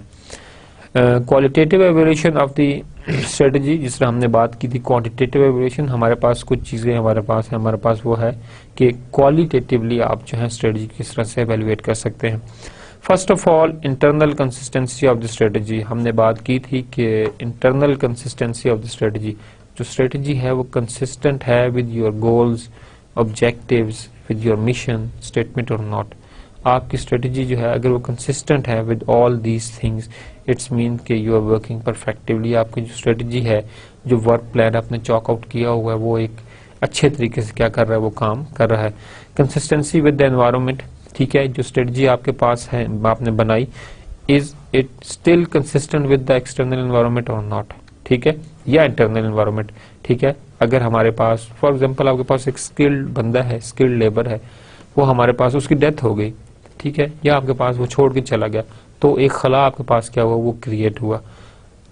Qualitative evaluation of the strategy, जिस तरह हमने बात की थी क्वांटिटेटिव एवेल्यूएशन, हमारे पास कुछ चीज़ें हमारे पास वो है कि क्वालिटेटिवली आप जो है स्ट्रेटजी किस तरह से एवेल्युएट कर सकते हैं। First of all internal consistency of the strategy, हमने बात की थी कि internal consistency of the strategy, जो स्ट्रेटजी है वो कंसिस्टेंट है with your goals, objectives, with your mission statement और नॉट। आपकी स्ट्रेटजी जो है अगर वो कंसिस्टेंट है with all these things, it's mean कि यू आर वर्किंग परफेक्टिवली। आपकी जो स्ट्रेटजी है, जो वर्क प्लान आपने चॉक आउट किया हुआ है, वो एक अच्छे तरीके से क्या कर रहा है, वो काम कर रहा है। कंसिस्टेंसी विद द एनवायरनमेंट, ठीक है, जो स्ट्रेटजी आपके पास है, आपने बनाई, is it still consistent with the external environment और नॉट, ठीक है, या इंटरनल एनवायरनमेंट, ठीक है। अगर हमारे पास फॉर एग्जांपल आपके पास एक स्किल्ड बंदा है, स्किल्ड लेबर है, वो हमारे पास उसकी डेथ हो गई, ठीक है, या आपके पास वो छोड़ के चला गया, तो एक खला आपके पास क्या हुआ, वो क्रिएट हुआ।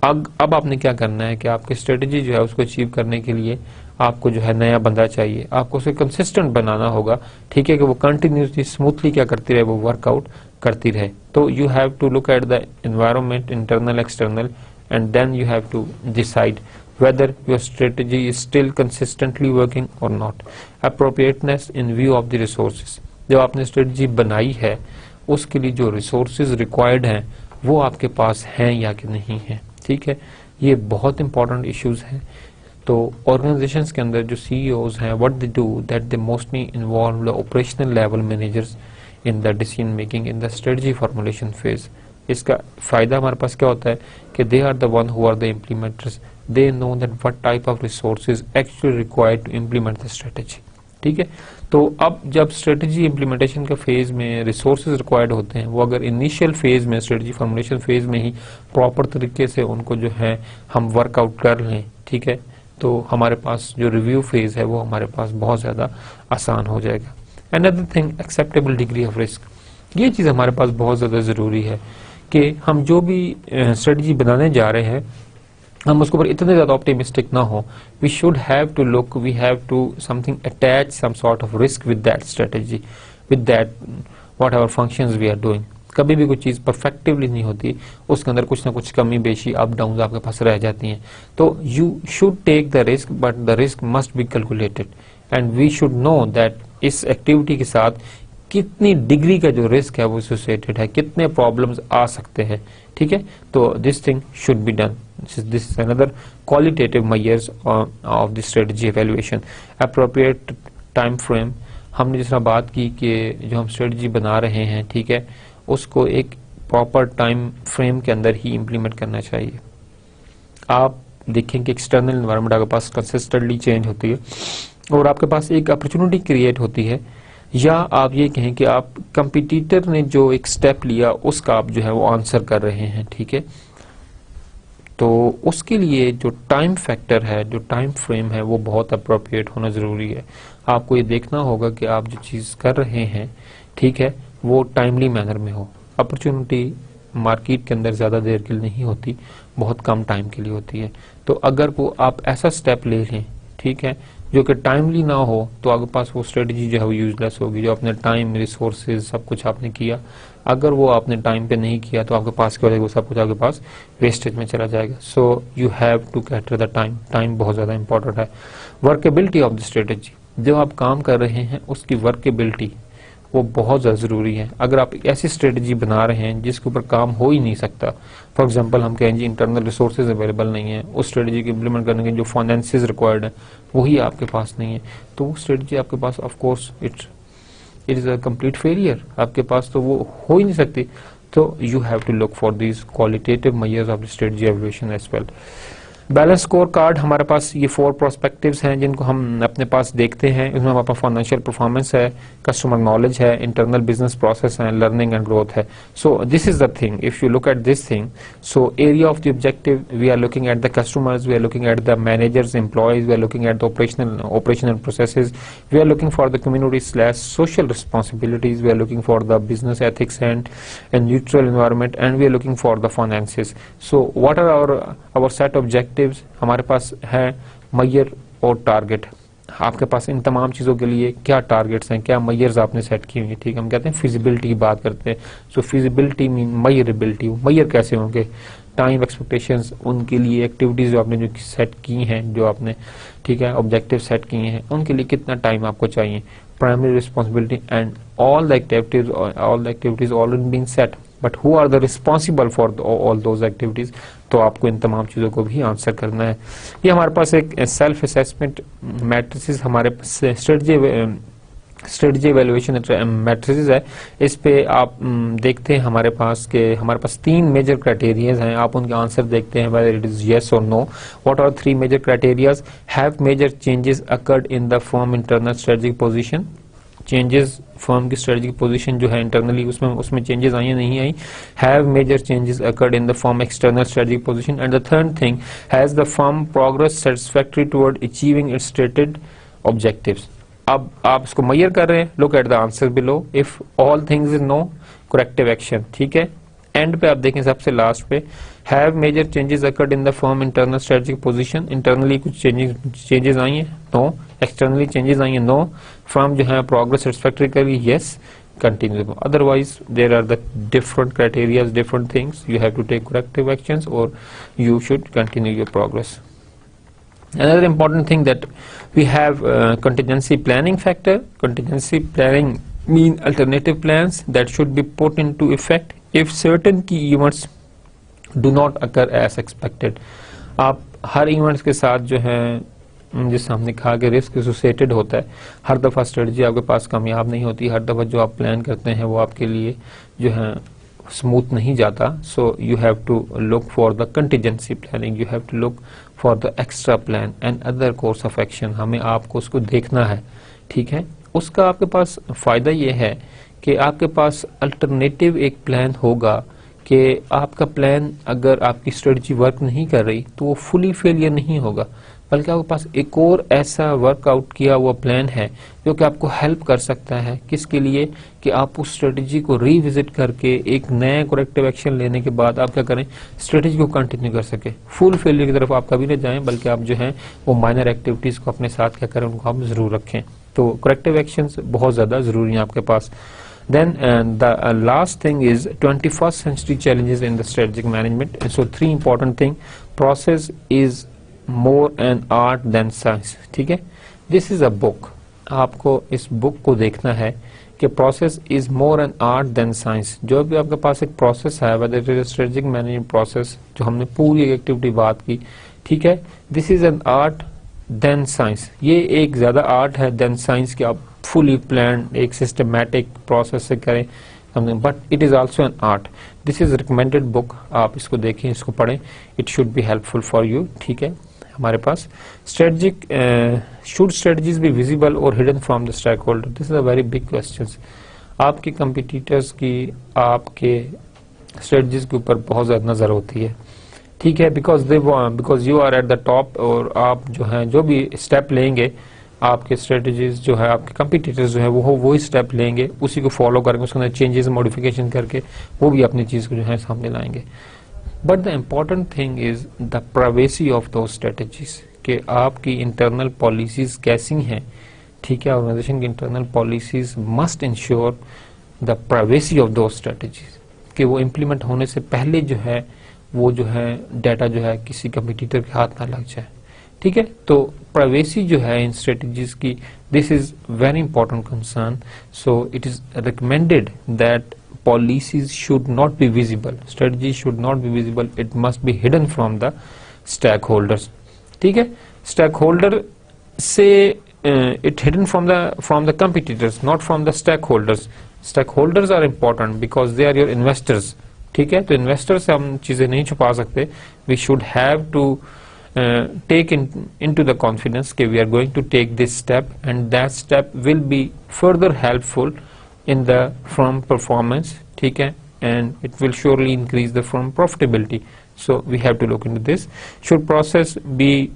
अब आपने क्या करना है कि आपकी स्ट्रेटजी जो है उसको अचीव करने के लिए आपको जो है नया बंदा चाहिए, आपको उसे कंसिस्टेंट बनाना होगा, ठीक है, कि वो कंटिन्यूसली स्मूथली क्या करती रहे, वो वर्कआउट करती रहे। तो you have to look at the environment, internal external, and then you have to decide whether your strategy is still consistently working or not. Appropriateness in view of the resources, जब आपने strategy बनाई है उसके लिए जो resources required हैं वो आपके पास हैं या कि नहीं है, ठीक है, ये बहुत इंपॉर्टेंट इश्यूज हैं। तो ऑर्गेनाइजेशंस के अंदर जो सीईओज हैं, what they do that they mostly involve the operational level managers in the decision making in the strategy formulation phase. इसका फायदा हमारे पास क्या होता है कि they are the one who are the implementers, they know that what type of resources actually required to implement the strategy, ठीक है। तो अब जब स्ट्रेटजी इम्प्लीमेंटेशन के फेज में रिसोर्सेज रिक्वायर्ड होते हैं, वो अगर इनिशियल फेज में स्ट्रेटजी फॉर्मुलेशन फेज में ही प्रॉपर तरीके से उनको जो है हम वर्कआउट कर लें, ठीक है, तो हमारे पास जो रिव्यू फेज है वो हमारे पास बहुत ज्यादा आसान हो जाएगा। Another thing, acceptable degree of risk, ये चीज हमारे पास बहुत ज्यादा जरूरी है कि हम जो भी स्ट्रेटजी बनाने जा रहे हैं हम उसके ऊपर इतने ज्यादा ऑप्टिमिस्टिक ना हो। We should have to look, we have to something attach some sort of risk with that strategy, with that whatever functions we are doing. कभी भी कोई चीज परफेक्टिवली नहीं होती, उसके अंदर कुछ ना कुछ कमी बेशी, अप डाउन आपके पास रह जाती हैं। तो you should take the risk, but the risk must be calculated and we should know that इस एक्टिविटी के साथ कितनी डिग्री का जो रिस्क है वो एसोसिएटेड है, कितने प्रॉब्लम्स आ सकते हैं, ठीक है। तो this thing should be done, this is another qualitative measures of the strategy evaluation. Appropriate time frame, हमने जिस तरह बात की कि जो हम स्ट्रेटजी बना रहे हैं, ठीक है, उसको एक प्रॉपर टाइम फ्रेम के अंदर ही इम्प्लीमेंट करना चाहिए। आप देखें कि एक्सटर्नल एनवायरनमेंट आपके पास कंसिस्टेंटली चेंज होती है और आपके पास एक अपॉर्चुनिटी क्रिएट होती है, या आप ये कहें कि आप कंपटीटर ने जो एक स्टेप लिया उसका आप जो है वो आंसर कर रहे हैं, ठीक है। तो उसके लिए जो टाइम फैक्टर है, जो टाइम फ्रेम है, वो बहुत अप्रोप्रिएट होना जरूरी है। आपको ये देखना होगा कि आप जो चीज कर रहे हैं, ठीक है, वो टाइमली मैनर में हो। अपॉर्चुनिटी मार्केट के अंदर ज्यादा देर के लिए नहीं होती, बहुत कम टाइम के लिए होती है। तो अगर वो आप ऐसा स्टेप ले लें, ठीक है, जो कि टाइमली ना हो, तो आपके पास वो स्ट्रेटजी जो है वो यूजलेस होगी। जो आपने टाइम, रिसोर्सेज, सब कुछ आपने किया, अगर वो आपने टाइम पे नहीं किया तो आपके पास क्या हो जाएगा, वो सब कुछ आपके पास वेस्टेज में चला जाएगा। So you have to cater the time, time बहुत ज्यादा इंपॉर्टेंट है। वर्केबिलिटी ऑफ द स्ट्रेटजी, जो आप काम कर रहे हैं उसकी वर्केबिलिटी वो बहुत ज्यादा जरूरी है। अगर आप ऐसी स्ट्रेटजी बना रहे हैं जिसके ऊपर काम हो ही नहीं सकता, फॉर एग्जांपल हम कहें जी इंटरनल रिसोर्सेज अवेलेबल नहीं है, उस स्ट्रेटजी को इम्प्लीमेंट करने के जो फाइनेंसेस रिक्वायर्ड है वही आपके पास नहीं है, तो वो स्ट्रेटजी आपके पास of course it is a complete failure, आपके पास तो वो हो ही नहीं सकती। तो you have to look for these qualitative measures of the strategy evaluation as well. Balance score card हमारे पास ये 4 प्रोस्पेक्टिव्स हैं जिनको हम अपने पास देखते हैं। इसमें हमारे पास फाइनेंशियल परफॉर्मेंस है, कस्टमर नॉलेज है, इंटरनल बिजनेस प्रोसेस है, लर्निंग एंड ग्रोथ है। So this is the thing, if you look at this thing, so area of the objective, we are looking at the customers, we are looking at the managers, employees, we are looking at the operational processes, we are looking for the community / social responsibilities, we are looking for the business ethics and neutral environment, and we are looking for the finances. So what are our set objectives? हमारे पास है मैयर और target. आपके पास इन तमाम चीजों के लिए क्या टारगेट्स हैं, क्या मैयर्स आपने सेट की हुई है, ठीक है। हम कहते हैं फिजिबिलिटी की बात करते हैं। सो फिजिबिलिटी मीन मैयरेबिलिटी, मैयर कैसे होंगे, टाइम एक्सपेक्टेशंस, उनके लिए एक्टिविटीज जो आपने जो सेट की हैं, जो आपने, ठीक है, ऑब्जेक्टिव सेट किए हैं, उनके लिए कितना टाइम आपको चाहिए, primary responsibility and all the activities already been set, but who are the responsible for all those activities. तो आपको इन तमाम चीजों को भी आंसर करना है। ये हमारे पास एक सेल्फ असेसमेंट मैट्रिसेस, हमारे स्ट्रेटजी एवेल्युएशन मैट्रिसेस है। इस पे आप देखते हैं हमारे पास 3 मेजर क्राइटेरियाज हैं। आप उनके आंसर देखते हैं, वेदर इट इज यस और no. What are 3 major criterias? Have major changes occurred in the firm internal strategic position, changes firm की स्ट्रेटेजिक पोजीशन जो है इंटरनली उसमें चेंजेस आई नहीं आई। Have major changes occurred in the firm external strategic position. And the third thing, has the firm progress satisfactory toward achieving its stated objectives. अब आप इसको मैयर कर रहे हैं, look at the answer below. If all things is no, corrective action, ठीक है। End पे आप देखें सबसे लास्ट पे, have major changes occurred in the firm internal strategic position, internally कुछ चेंजेस आई हैं, नो। एक्सटर्नली चेंजेस आई हैं, नो। फर्म जो है प्रोग्रेस सेटिस्फैक्टरी करी, yes, continue. Otherwise there are the different criterias, different things, you have to take corrective actions और you should continue your progress. Another important thing that we have contingency planning factor. Contingency planning mean alternative plans that should be put into effect if certain key events do not occur as expected. आप हर events के साथ जो है, जिससे हमने कहा कि risk associated होता है, हर दफ़ा स्ट्रेटजी आपके पास कामयाब नहीं होती, हर दफ़ा जो आप प्लान करते हैं वो आपके लिए जो है स्मूथ नहीं जाता। So you have to look for the contingency planning, you have to look for the extra plan and other course of action. हमें आपको उसको देखना है, ठीक है। उसका आपके पास फायदा ये है कि आपके पास अल्टरनेटिव एक प्लान होगा कि आपका प्लान, अगर आपकी स्ट्रेटजी वर्क नहीं कर रही तो वो फुली फेलियर नहीं होगा, बल्कि आपके पास एक और ऐसा वर्कआउट किया हुआ प्लान है जो कि आपको हेल्प कर सकता है। किसके लिए? कि आप उस स्ट्रेटजी को रिविजिट करके एक नया करेक्टिव एक्शन लेने के बाद आप क्या करें, स्ट्रेटजी को कंटिन्यू कर सके। फुल फेलियर की तरफ आप कभी नहीं जाएं, बल्कि आप जो है वो माइनर एक्टिविटीज को अपने साथ क्या करें, उनको आप जरूर रखें। तो करेक्टिव एक्शंस बहुत ज्यादा जरूरी है आपके पास। Then the last thing is 21st century challenges in the strategic management. So 3 important thing, process is more an art than science, ठीक है। This is a book, आपको इस बुक को देखना है कि process is more an art than science। जो भी आपके पास एक process है, whether it is strategic management process, जो हमने पूरी एक्टिविटी बात की, ठीक है, this is an art than science, ये एक ज्यादा आर्ट है than science कि आप फुली प्लान एक सिस्टमैटिक प्रोसेस से करें something, but it is also an art. This is recommended book, आप इसको देखें, इसको पढ़ें, it should be helpful for you, ठीक है। हमारे पास strategic, should strategies be visible और hidden from the stake holder, this is a very big question. आपके कंपिटिटर्स की आपके स्ट्रेटजीज के ऊपर बहुत ज्यादा नजर होती है, ठीक है, because you are at the top, और आप जो है जो भी स्टेप लेंगे, आपके स्ट्रेटजीज जो है, आपके कंपिटिटर्स जो है वो ही स्टेप लेंगे, उसी को फॉलो करेंगे, उसके अंदर चेंजेस मॉडिफिकेशन करके वो भी अपनी चीज को जो है सामने लाएंगे। But the important thing is the privacy of दो स्ट्रेटजीज, कि आपकी इंटरनल पॉलिसीज कैसी हैं, ठीक है। ऑर्गेनाइजेशन की internal policies must ensure the privacy of दो स्ट्रेटजीज, कि वो इम्प्लीमेंट होने से पहले जो है वो जो है डाटा जो है किसी कंपिटिटर के हाथ ना लग जाए, ठीक है। तो प्राइवेसी जो है इन स्ट्रेटजीज की, this is very important concern. So it is recommended that policies should not be visible, strategy should not be visible, it must be hidden from the stakeholders, ठीक है। स्टेक होल्डर से it hidden from the competitors, not from the stakeholders. Stakeholders are important because they are your investors, ठीक है। तो investor से हम चीजें नहीं छुपा सकते, we should have to take into the confidence that we are going to take this step, and that step will be further helpful in the firm performance, ठीक है, and it will surely increase the firm profitability. So we have to look into this. Should process be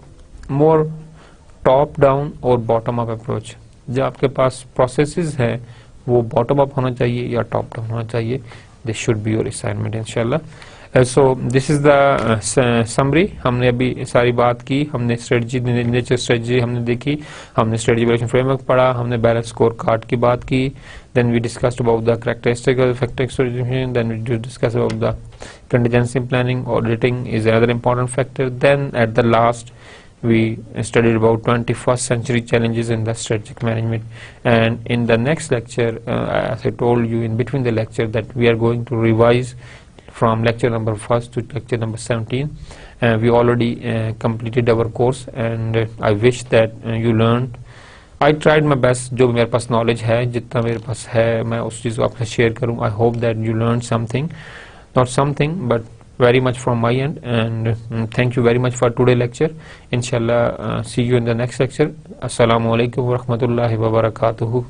more top down or bottom up approach? जो आपके पास processes है वो bottom up होना चाहिए या top down होना चाहिए? This should be your assignment इंशाल्लाह. So this is the summary. हमने अभी सारी बात की, हमने स्ट्रेटजी, नेचर स्ट्रेटजी हमने देखी, हमने स्ट्रेटजी इवैल्यूएशन फ्रेमवर्क पढ़ा, हमने बैलेंस स्कोर कार्ड की बात की, then we discussed about the characteristical factor extraction, then we discussed about the contingency planning. Auditing is another important factor. Then at the last we studied about 21st century challenges in the strategic management, and in the next lecture, as I told you in between the lecture, that we are going to revise from lecture number 1 to lecture number 17. We already completed our course, and I wish that you learned. I tried my best. जो मेरे पास knowledge है, जितना मेरे पास है, मैं उस चीज़ को आपसे share करूँ. I hope that you learned something, not something, but very much from my end. And thank you very much for today lecture. Inshallah, see you in the next lecture. Assalamu alaikum wa rahmatullahi wa barakatuhu.